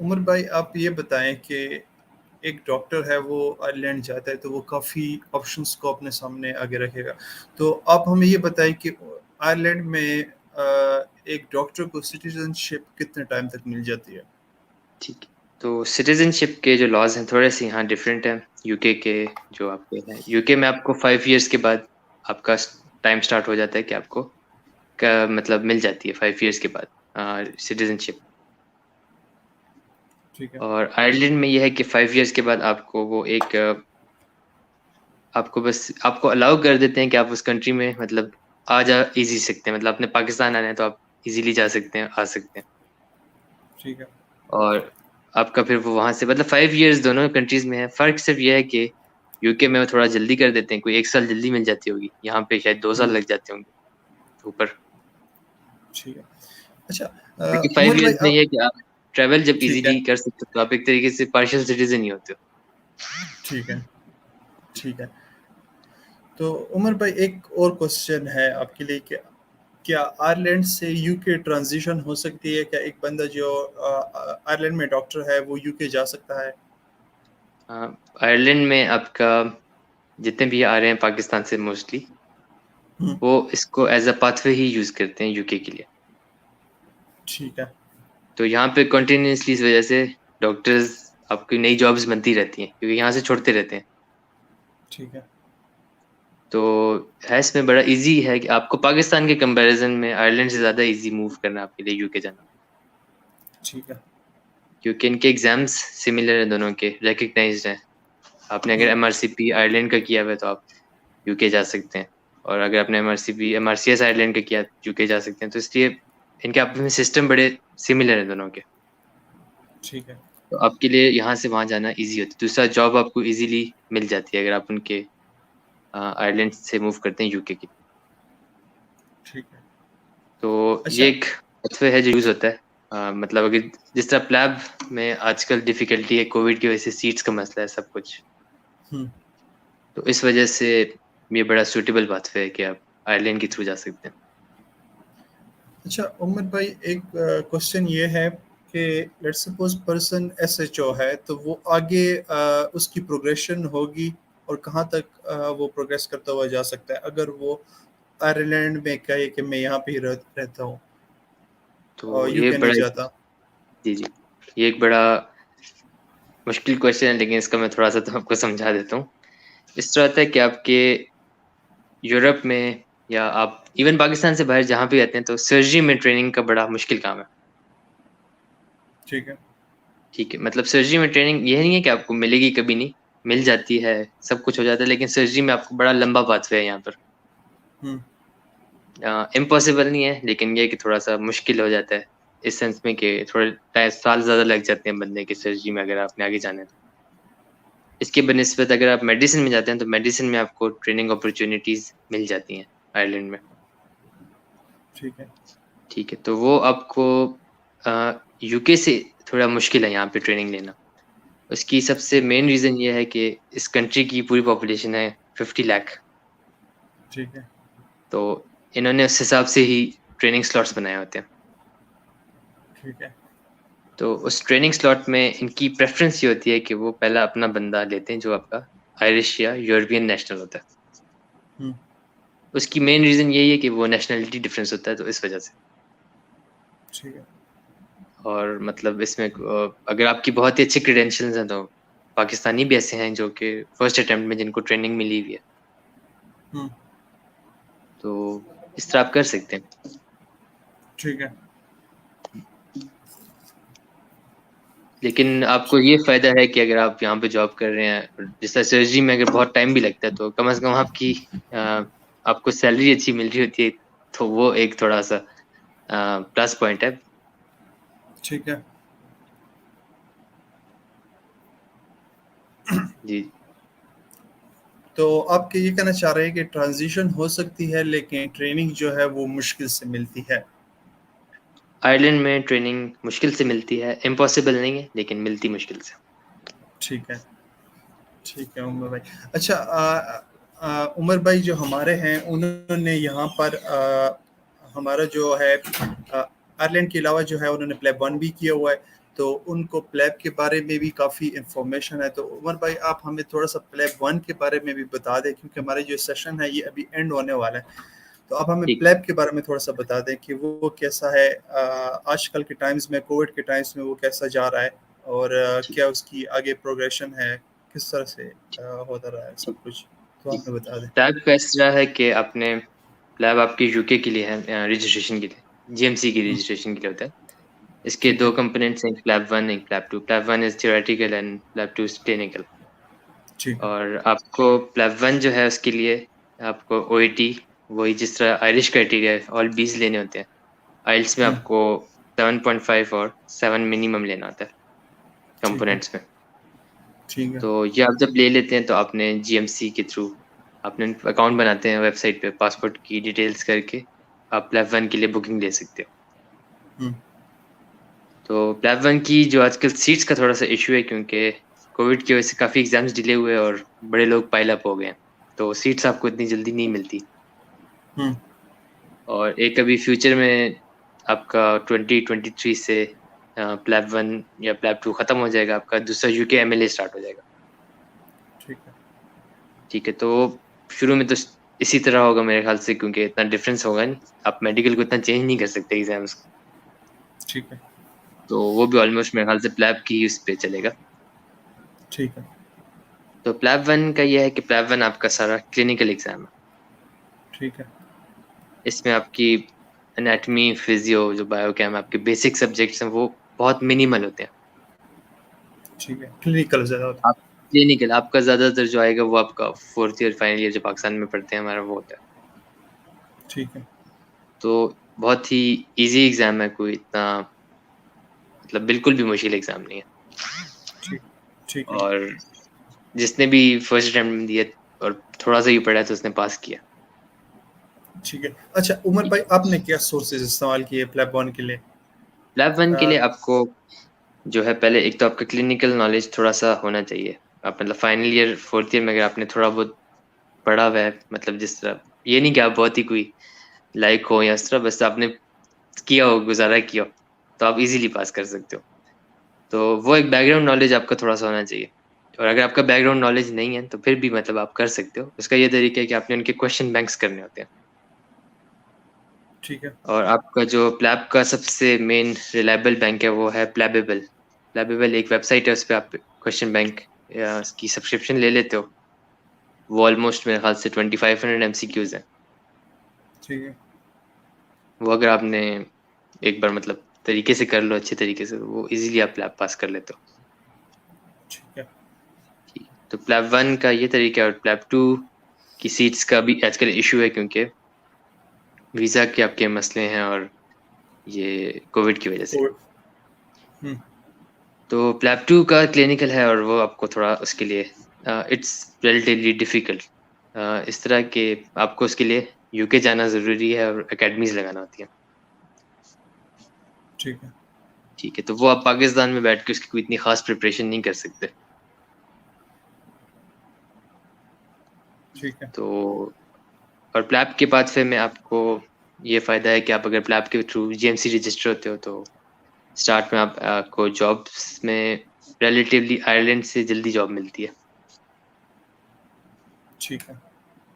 उमर भाई, आप ये बताएं कि एक डॉक्टर है वो आयरलैंड जाता है तो वो काफ़ी ऑप्शंस को अपने सामने आगे रखेगा, तो आप हमें ये बताएं कि आयरलैंड में एक डॉक्टर को सिटीजनशिप कितने टाइम तक मिल जाती है? ठीक है। तो सिटीजनशिप के जो लॉज हैं थोड़े से यहाँ डिफरेंट हैं यूके के। जो आपके हैं यूके में आपको 5 इयर्स के बाद आपका टाइम स्टार्ट हो जाता है कि आपको का मतलब मिल जाती है 5 इयर्स के बाद सिटीजनशिप। ठीक है। और आयरलैंड में यह है कि 5 इयर्स के बाद आपको वो एक आपको बस आपको अलाउ कर देते हैं कि आप उस कंट्री में मतलब आ जा इजी सकते हैं, मतलब अपने पाकिस्तान आना है तो आप इजीली जा सकते हैं, आ सकते हैं। ठीक है। और आपका फिर वो वहां से मतलब 5 इयर्स दोनों कंट्रीज में है। फर्क सिर्फ यह है कि यूके में वो थोड़ा जल्दी कर देते हैं, कोई 1 साल जल्दी मिल जाती होगी, यहाँ पे शायद 2 साल हम्म, लग जाते होंगे ऊपर। ठीक है। अच्छा क्योंकि फाइव उमर भाई इयर्स में ये आप। है कि आप ट्रेवल जब ठीक है। इजीली कर सकते हो तो आप एक तरीके से पार्शियल सिटीजन ही होते हो। ठीक है। ठीक है। तो उमर भाई, एक और क्वेश्चन है आपके लिए कि क्या आयरलैंड से यूके ट्रांजिशन हो सकती है? क्या एक बंदा जो आयरलैंड में डॉक्टर है वो यूके जा सकता है? आयरलैंड में आपका जितने भी आ रहे हैं पाकिस्तान से मोस्टली, हम्म, वो इसको एज अ पाथवे ही यूज करते हैं यूके के लिए। ठीक है। तो यहाँ पे कंटिन्यूसली इस वजह से डॉक्टर्स आपकी नई जॉब्स बनती रहती हैं, क्योंकि यहाँ से छोड़ते रहते हैं। ठीक है। तो है इसमें बड़ा इजी है कि आपको पाकिस्तान के कंपैरिजन में आयरलैंड से ज़्यादा इजी मूव करना आपके लिए यूके जाना, ठीक है। क्योंकि इनके एग्जाम्स सिमिलर है, दोनों के रिकग्नाइज्ड हैं। आपने अगर हम्म, एमआरसीपी आयरलैंड का किया हुआ है तो आप यूके जा सकते हैं, और अगर आपने एमआरसीएस आयरलैंड का किया यूके जा सकते हैं। तो इसलिए इनके आपस में सिस्टम बड़े सिमिलर है दोनों के। ठीक है। तो आपके लिए यहाँ से वहाँ जाना इजी होता है, दूसरा जॉब आपको इजीली मिल जाती है अगर आप उनके आयरलैंड से मूव करते हैं यूके की। ठीक है। तो ये अच्छा। एक तत्व है जो यूज होता है। मतलब अगर जिस तरह प्लैब में आजकल डिफिकल्टी है कोविड की वजह से, सीट्स का मसला है सब कुछ, हम्म। तो इस वजह से ये बड़ा सूटेबल पाथवे है कि आप आयरलैंड के थ्रू जा सकते हैं। अच्छा उमर भाई, एक क्वेश्चन ये है कि लेट्स सपोज पर्सन एसएचओ है तो वो आगे उसकी प्रोग्रेशन होगी और कहाँ तक वो प्रोग्रेस करता हुआ जा सकता है अगर वो आयरलैंड में कहे कि मैं यहाँ पे ही रहता हूँ और तो ये यूके नहीं बड़ा जाता? जी जी, ये एक बड़ा मुश्किल क्वेश्चन है, लेकिन इसका मैं थोड़ा सा तो आपको समझा देता हूँ। इस तरह होता है कि आपके यूरोप में या आप इवन पाकिस्तान से बाहर जहाँ भी रहते हैं, तो सर्जरी में ट्रेनिंग का बड़ा मुश्किल काम है। ठीक है। ठीक है, मतलब सर्जरी में ट्रेनिंग यह नहीं है कि आपको मिलेगी, कभी नहीं मिल जाती है, सब कुछ हो जाता है, लेकिन सर्जरी में आपको बड़ा लंबा पाथवे है यहाँ पर। हम्म। इम्पॉसिबल नहीं है, लेकिन ये है कि थोड़ा सा मुश्किल हो जाता है, इस सेंस में कि थोड़े साल ज्यादा लग जाते हैं बंदे की सर्जरी में अगर आपने आगे जाना है तो। इसके बनिस्बत अगर आप मेडिसिन में जाते हैं तो मेडिसिन में आपको ट्रेनिंग अपॉर्चुनिटीज मिल जाती हैं आयरलैंड में। ठीक है। ठीक है, तो वो आपको यूके से थोड़ा मुश्किल है यहाँ पे ट्रेनिंग लेना। उसकी सबसे ठीक है। मेन रीजन ये है कि इस कंट्री की पूरी पॉपुलेशन है 50 लाख। ठीक है। तो इन्होंने उस हिसाब से ही ट्रेनिंग स्लॉट्स बनाए होते हैं। ठीक है। तो उस ट्रेनिंग स्लॉट में इनकी प्रेफरेंस ये होती है कि वो पहला अपना बंदा लेते हैं जो आपका आयरिश या यूरोपियन नेशनल होता है। हम्म। उसकी मेन रीज़न यही है कि वो नेशनलिटी डिफरेंस होता है, तो इस वजह से। ठीक है। और मतलब इसमें अगर आपकी बहुत ही अच्छी क्रेडेंशियल्स हैं तो पाकिस्तानी भी ऐसे हैं जो कि फर्स्ट अटेम्प्ट में जिनको ट्रेनिंग मिली हुई है, हम्म। तो इस तरह आप कर सकते हैं। ठीक है। लेकिन आपको ये फ़ायदा है कि अगर आप यहाँ पे जॉब कर रहे हैं, जैसे सर्जरी में अगर बहुत टाइम भी लगता है तो कम से कम आपकी आपको सैलरी अच्छी मिल रही होती है, तो वो एक थोड़ा-सा प्लस पॉइंट है। ठीक है। जी। तो आप ये कहना चाह रहे हैं कि ट्रांजिशन हो सकती है लेकिन ट्रेनिंग जो है वो मुश्किल से मिलती है। आयरलैंड में ट्रेनिंग मुश्किल से मिलती है, इम्पॉसिबल नहीं है लेकिन मिलती मुश्किल से। ठीक है। ठीक है उमर भाई। अच्छा, उमर भाई जो हमारे हैं उन्होंने यहाँ पर हमारा जो है आयरलैंड के अलावा जो है उन्होंने प्लेब 1 भी किया हुआ है, तो उनको प्लेब के बारे में भी काफ़ी इंफॉर्मेशन है। तो उमर भाई आप हमें थोड़ा सा प्लेब 1 के बारे में भी बता दें, क्योंकि हमारे जो सेशन है ये अभी एंड होने वाला है। तो आप हमें ठीक। प्लेब के बारे में थोड़ा सा बता दें कि वो कैसा है, आजकल के टाइम्स में, कोविड के टाइम्स में वो कैसा जा रहा है, और ठीक। क्या उसकी आगे प्रोग्रेशन है, किस तरह से होता रहा है सब ठीक। कुछ, तो ठीक। आप हमें बता दें। लैब का इस तरह है कि आपने लैब आपकी यूके के लिए है, रजिस्ट्रेशन के लिए, जीएमसी की हम्म। रजिस्ट्रेशन के लिए होता है। इसके ठीक दो है। कंपोनेंट्स हैं, प्लैब 1 एक PLAB 2। PLAB 1 is theoretical and PLAB 2 is clinical. ठीक है। और आपको प्लैब 1 जो है उसके लिए आपको ओईटी, वही जिस तरह आयरिश क्राइटेरिया है, ऑल बीस लेने होते हैं। आइल्स में हम्म। आपको 7.5 और 7 मिनिमम लेना होता है ठीक है। कंपोनेंट्स में। ठीक है। तो ये आप जब ले लेते हैं तो आपने जीएमसी के थ्रू अपने अकाउंट बनाते हैं वेबसाइट पे, पासपोर्ट की डिटेल्स करके आप प्लैब 1 के लिए बुकिंग ले सकते हो। हम्म। तो प्लैब 1 की जो आजकल सीट्स का थोड़ा सा इशू है, क्योंकि कोविड की वजह से काफ़ी एग्जाम्स डिले हुए और बड़े लोग पाइल अप हो गए हैं, तो सीट्स आपको इतनी जल्दी नहीं मिलती। हम्म। और एक अभी फ्यूचर में आपका 2023 से प्लैब 1 या प्लैब 2 खत्म हो जाएगा, आपका दूसरा यूके एमएलए स्टार्ट हो जाएगा। ठीक है। ठीक है, तो शुरू में तो इसी तरह होगा मेरे ख्याल से, क्योंकि इतना डिफरेंस होगा नहीं, आप मेडिकल को इतना चेंज नहीं कर सकते एग्जाम्स को। ठीक है। तो वो भी ऑलमोस्ट मेरे ख्याल से प्लैब की ही उस पे चलेगा। ठीक है। तो प्लैब 1 का ये है कि प्लैब 1 आपका सारा क्लिनिकल एग्जाम है। ठीक है। इसमें आपकी एनाटमी, फिजियो, जो बायोकेम, आपके बेसिक सब्जेक्ट्स हैं वो बहुत मिनिमल होते हैं। ठीक है। क्लिनिकल ज़्यादा होता आप क्लिनिकल आपका ज़्यादातर जो आएगा वो आपका फोर्थ ईयर फाइनल ईयर जो पाकिस्तान में पढ़ते हैं हमारा वो होता है। है। ठीक है। तो बहुत ही इजी एग्जाम है, कोई इतना मतलब बिल्कुल भी मुश्किल एग्जाम नहीं है। ठीक। ठीक है। और जिसने भी फर्स्ट अटेम्प्ट में दिया और थोड़ा सा ही पढ़ा है तो उसने पास किया। ठीक है। अच्छा उमर भाई, आपने क्या सोर्सेज इस्तेमाल किए प्लेब 1 के लिए? प्लैब 1 के अ, लिए आपको जो है पहले एक तो आपका क्लिनिकल नॉलेज थोड़ा सा होना चाहिए। आप मतलब फाइनल ईयर फोर्थ ईयर में अगर आपने थोड़ा बहुत पढ़ा हुआ है, मतलब जिस तरह, ये नहीं कि आप बहुत ही कोई लाइक हो या इस तरह, बस आपने किया हो, गुजारा किया हो, तो आप इजीली पास कर सकते हो। तो वो एक बैकग्राउंड नॉलेज आपका थोड़ा सा होना चाहिए। और अगर आपका बैकग्राउंड नॉलेज नहीं है तो फिर भी मतलब आप कर सकते हो। उसका ये तरीका है कि आपने उनके क्वेश्चन बैंक्स करने होते हैं। ठीक है। और आपका जो प्लैब का सबसे मेन रिलायबल बैंक है वो है प्लैबेबल। प्लैबेबल एक वेबसाइट है, उस पर आप क्वेश्चन बैंक की सब्सक्रिप्शन ले लेते हो। वो ऑलमोस्ट मेरे ख्याल से 2500 एमसीक्यूज है। ठीक है। वो अगर आपने एक बार मतलब तरीके से कर लो, अच्छे तरीके से, तो वो इजीली आप प्लैब पास कर लेते हो। ठीक है। ठीक है, तो प्लैब 1 का ये तरीका है। और प्लैब 2 की सीट्स का भी आजकल इशू है, क्योंकि वीज़ा के आपके मसले हैं और ये कोविड की वजह से। कोविड। हम्म। तो प्लैब 2 का क्लिनिकल है और वो आपको थोड़ा उसके लिए इट्स रिलेटिवली डिफिकल्ट। इस तरह के आपको उसके लिए यूके जाना ज़रूरी है और एकेडमीज लगाना होती है। ठीक है। ठीक है, तो वो आप पाकिस्तान में बैठ के उसकी कोई इतनी खास प्रिपरेशन नहीं कर सकते। ठीक है। तो और प्लैब के बाद फिर मैं आपको ये फ़ायदा है कि आप अगर प्लैब के थ्रू जीएमसी रजिस्टर होते हो तो स्टार्ट में आपको जॉब्स में रिलेटिवली आयरलैंड से जल्दी जॉब मिलती है। ठीक है।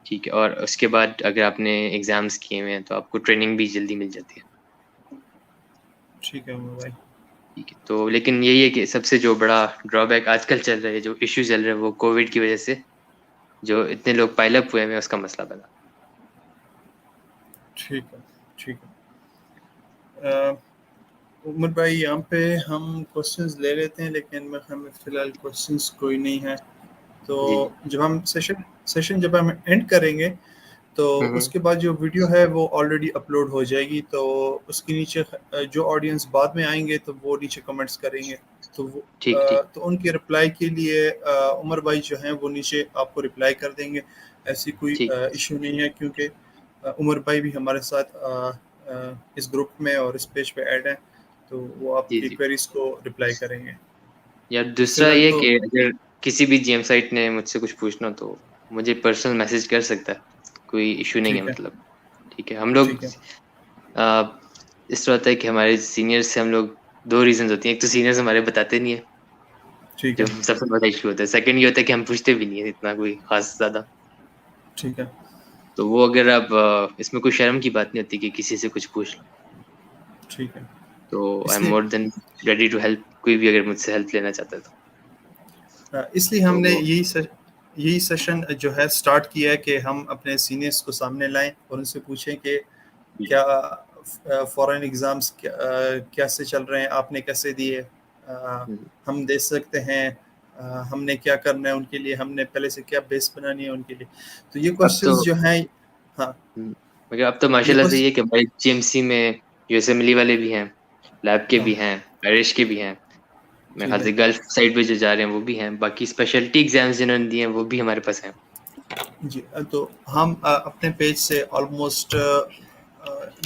ठीक है, और उसके बाद अगर आपने एग्जाम्स किए हुए हैं तो आपको ट्रेनिंग भी जल्दी मिल जाती है। ठीक है उमर भाई। ठीक है, तो लेकिन यही है कि सबसे जो बड़ा ड्रॉबैक आजकल चल रहा है, जो इश्यू चल रहा है, वो कोविड की वजह से जो इतने लोग पाइल अप हुए हैं उसका मसला बना। ठीक है, ठीक है। उमर भाई यहाँ पे हम क्वेश्चंस ले लेते हैं, लेकिन मैं हमें फ़िलहाल क्वेश्चंस कोई नहीं है। तो जी जी। जब हम सेशन जब हम एंड करेंगे तो हम्म। उसके बाद जो वीडियो है वो ऑलरेडी अपलोड हो जाएगी, तो उसके नीचे जो ऑडियंस बाद में आएंगे तो वो नीचे कमेंट्स करेंगे, तो वो ठीक ठीक। तो उनके रिप्लाई के लिए उमर भाई जो हैं वो नीचे आपको रिप्लाई कर देंगे। ऐसी कोई ठीक। इशू नहीं है, क्योंकि उमर भाई भी हमारे साथ इस ग्रुप में और इस पेज पे ऐड हैं, तो वो जी आपकी जी। क्वेरीज को रिप्लाई करेंगे। यार तो दूसरा फिलहाल ये तो कि अगर किसी भी जीएम साइट ने मुझसे कुछ पूछना हो तो मुझे पर्सनल मैसेज कर सकता है, कोई इशू नहीं है ठीक है, मतलब। ठीक है, हम लोग ठीक है, आ, इस तरह होता है कि हमारे सीनियर्स से हम लोग दो रीजन होती हैं। एक तो सीनियर्स हमारे बताते नहीं है, ठीक जो है, सबसे बड़ा इशू होता है। सेकंड ये होता है कि हम पूछते भी नहीं है इतना कोई खास ज्यादा। ठीक है, तो वो अगर आप इसमें कोई शर्म की बात नहीं होती कि किसी से कुछ पूछ लो। ठीक है। तो आई एम इसलिए more than ready to help, कोई भी अगर मुझसे हेल्प लेना चाहता है इसलिए तो हमने वो। यही सेशन जो है स्टार्ट किया है कि हम अपने सीनियर्स को सामने लाएं और उनसे पूछें कि क्या फॉरेन एग्ज़ाम्स कैसे चल रहे हैं, आपने कैसे दिए, हम दे सकते हैं, हमने क्या करना है उनके लिए, हमने पहले से क्या बेस बनानी है उनके लिए। तो ये अब तो क्वेश्चंस जो हैं, हाँ, मगर अब तो ये माशाल्लाह से क्वेश्चन, ये कि हमारे जीएमसी में यूएसएमएलई वाले भी हैं, लैब के हाँ, भी हैं, आयरिश के भी हैं, मेरे ठीक ख्याल है, से गल्फ साइड पे जो जा रहे हैं वो भी हैं, बाकी स्पेशलिटी एग्जाम्स जिन्होंने दिए हैं वो भी हमारे पास हैं। जी। तो हम अपने पेज से ऑलमोस्ट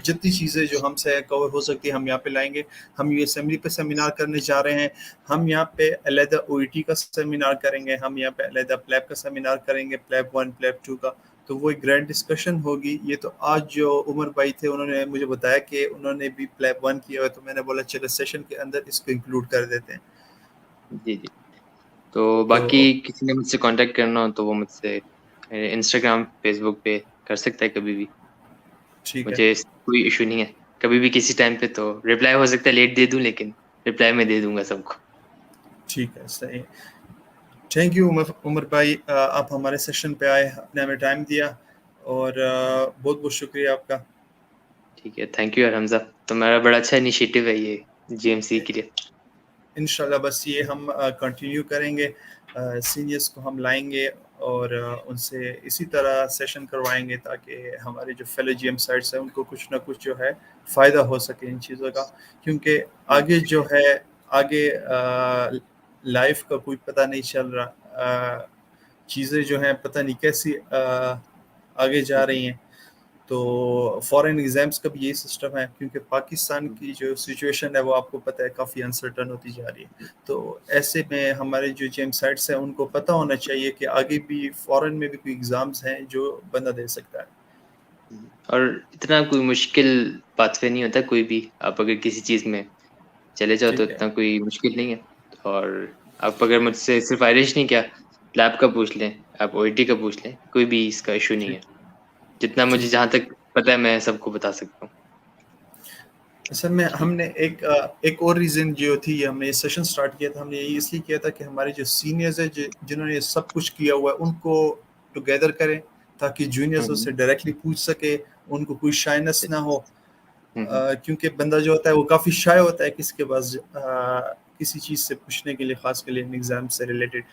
जितनी चीज़ें जो हमसे कवर हो सकती है हम यहाँ पे लाएंगे। हम ये असेंबली पे सेमिनार करने जा रहे हैं, हम यहाँ पे अलहदा ओईटी का सेमिनार करेंगे, हम यहाँ पे अलहदा प्लैब का सेमिनार करेंगे, प्लैब 1 प्लैब 2 का। तो वो एक ग्रैंड डिस्कशन होगी। ये तो आज जो उमर भाई थे उन्होंने मुझे बताया कि उन्होंने भी प्लैब 1 किया हुआ है, तो मैंने बोला चलो सेशन के अंदर इसको इंक्लूड कर देते हैं। जी जी। तो तो बाकी किसी ने मुझसे कांटेक्ट करना हो तो वो मुझसे इंस्टाग्राम फेसबुक पे कर सकता है कभी भी। ठीक है, मुझे कोई इशू नहीं है, कभी भी किसी टाइम पे। तो रिप्लाई हो सकता है लेट दे दूं, लेकिन रिप्लाई मैं दे दूंगा सबको। ठीक है, सही। थैंक यू उमर उमर भाई, आप हमारे सेशन पे आए, आपने हमें टाइम दिया, और बहुत बहुत शुक्रिया आपका। ठीक है, थैंक यू यार हमजा, तुम्हारा बड़ा अच्छा इनिशिएटिव है ये जीएमसी के लिए। इंशाल्लाह बस ये हम कंटिन्यू करेंगे, सीनियर्स को हम लाएंगे और उनसे इसी तरह सेशन करवाएंगे, ताकि हमारे जो फेलो जीएम साइट्स हैं उनको कुछ ना कुछ जो है फ़ायदा हो सके इन चीज़ों का। क्योंकि आगे जो है, आगे लाइफ का कोई पता नहीं चल रहा, चीज़ें जो हैं पता नहीं कैसी आगे जा रही हैं। तो फॉरेन एग्जाम्स का भी यही सिस्टम है, क्योंकि पाकिस्तान की जो सिचुएशन है वो आपको पता है काफ़ी अनसर्टन होती जा रही है। तो ऐसे में हमारे जो जेम साइट्स हैं उनको पता होना चाहिए कि आगे भी फॉरेन में भी कोई एग्ज़ाम्स हैं जो बंदा दे सकता है। और इतना कोई मुश्किल पाथवे नहीं होता कोई भी, आप अगर किसी चीज में चले जाओ तो ठीक है, इतना कोई मुश्किल नहीं है। और आप अगर मुझसे सिर्फ आयरिश नहीं, क्या लैब का पूछ लें, आप ओईटी का पूछ लें, कोई भी इसका इशू नहीं ठीक, है। जितना मुझे ठीक है। जहाँ तक पता है मैं सबको बता सकता हूँ। असल में ठीक। हमने एक और रीज़न जो थी, हमने ये सेशन स्टार्ट किया था, हमने ये इसलिए किया था कि हमारे जो सीनियर्स हैं जिन्होंने ये सब कुछ किया हुआ है उनको टुगेदर करें, ताकि जूनियर्स हम्म। उससे डायरेक्टली पूछ सके, उनको कोई शाइनेस ना हो। हम्म। क्योंकि बंदा जो होता है वो काफ़ी शाय होता है किसी के पास किसी चीज़ से पूछने के लिए, ख़ास के लिए एग्ज़ाम से रिलेटेड।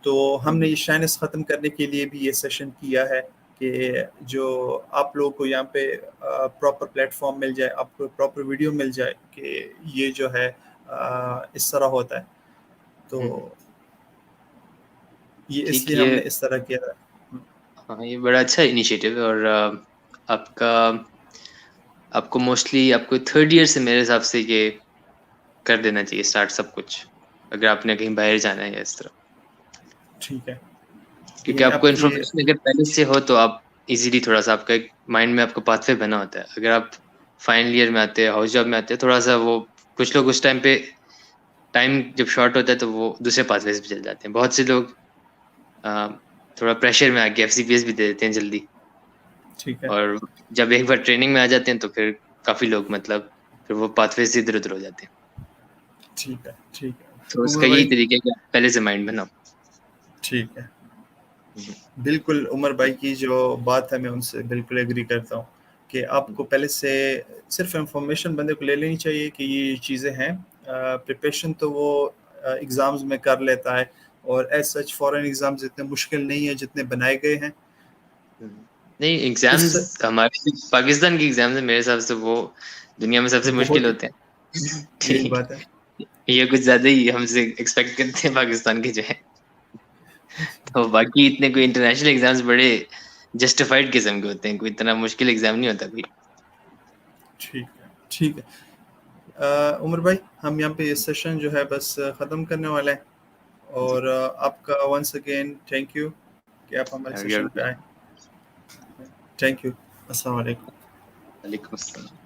तो हमने ये शाइनेस ख़त्म करने के लिए भी ये सेशन किया है कि जो आप लोगों को यहाँ पे प्रॉपर प्लेटफॉर्म मिल जाए, आपको प्रॉपर वीडियो मिल जाए कि ये जो है इस तरह होता है। तो हम्म। ये ठीक। इसलिए ये हमने इस तरह किया था। हाँ, ये बड़ा अच्छा इनिशिएटिव है। और आपका आपको मोस्टली आपको थर्ड ईयर से मेरे हिसाब से ये कर देना चाहिए स्टार्ट सब कुछ, अगर आपने कहीं बाहर जाना है या इस तरह। ठीक है, क्योंकि यानी आपको आपकी, इन्फॉर्मेशन अगर पहले से हो तो आप इजीली थोड़ा सा आपका एक माइंड में आपका पाथवे बना होता है। अगर आप फाइनल ईयर में आते हैं, हाउस जॉब में आते हैं, थोड़ा सा वो कुछ लोग उस टाइम पे टाइम जब शॉर्ट होता है तो वो दूसरे पाथवे पे चल जाते हैं। बहुत से लोग थोड़ा प्रेशर में आके FCPS भी दे देते हैं जल्दी, ठीक है, और जब एक बार ट्रेनिंग में आ जाते हैं तो फिर काफी लोग मतलब फिर वो पाथवे से इधर उधर हो जाते हैं। ठीक है, ठीक है। तो उमर उसका यही भाई, तरीका है कि आप पहले से माइंड बनाओ। ठीक है, बिल्कुल उमर भाई की जो बात है मैं उनसे बिल्कुल एग्री करता हूँ कि आपको पहले से सिर्फ इंफॉर्मेशन बंदे को ले लेनी चाहिए कि ये चीज़ें हैं। प्रिपरेशन तो वो एग्ज़ाम्स में कर लेता है, और एज सच फॉरेन एग्ज़ाम्स इतने मुश्किल नहीं है जितने बनाए गए हैं। नहीं, इस एग्जाम्स हमारे पाकिस्तान के एग्जाम्स है, मेरे हिसाब से वो दुनिया में सबसे मुश्किल बहुत होते हैं। यही ठीक, बात है। ये कुछ ज्यादा ही हमसे एक्सपेक्ट करते हैं पाकिस्तान के जो है। तो बाकी इतने कोई इंटरनेशनल एग्जाम्स बड़े जस्टिफाइड किस्म के होते हैं, कोई इतना मुश्किल एग्जाम नहीं होता कोई। ठीक है, ठीक है। उमर भाई, हम यहाँ पे ये सेशन जो है बस ख़त्म करने वाले हैं, जी, और आपका वंस अगेन थैंक यू कि आप हमारे सेशन पे आए। Thank you. अस्सलाम वालेकुम। वालेकुम अस्सलाम।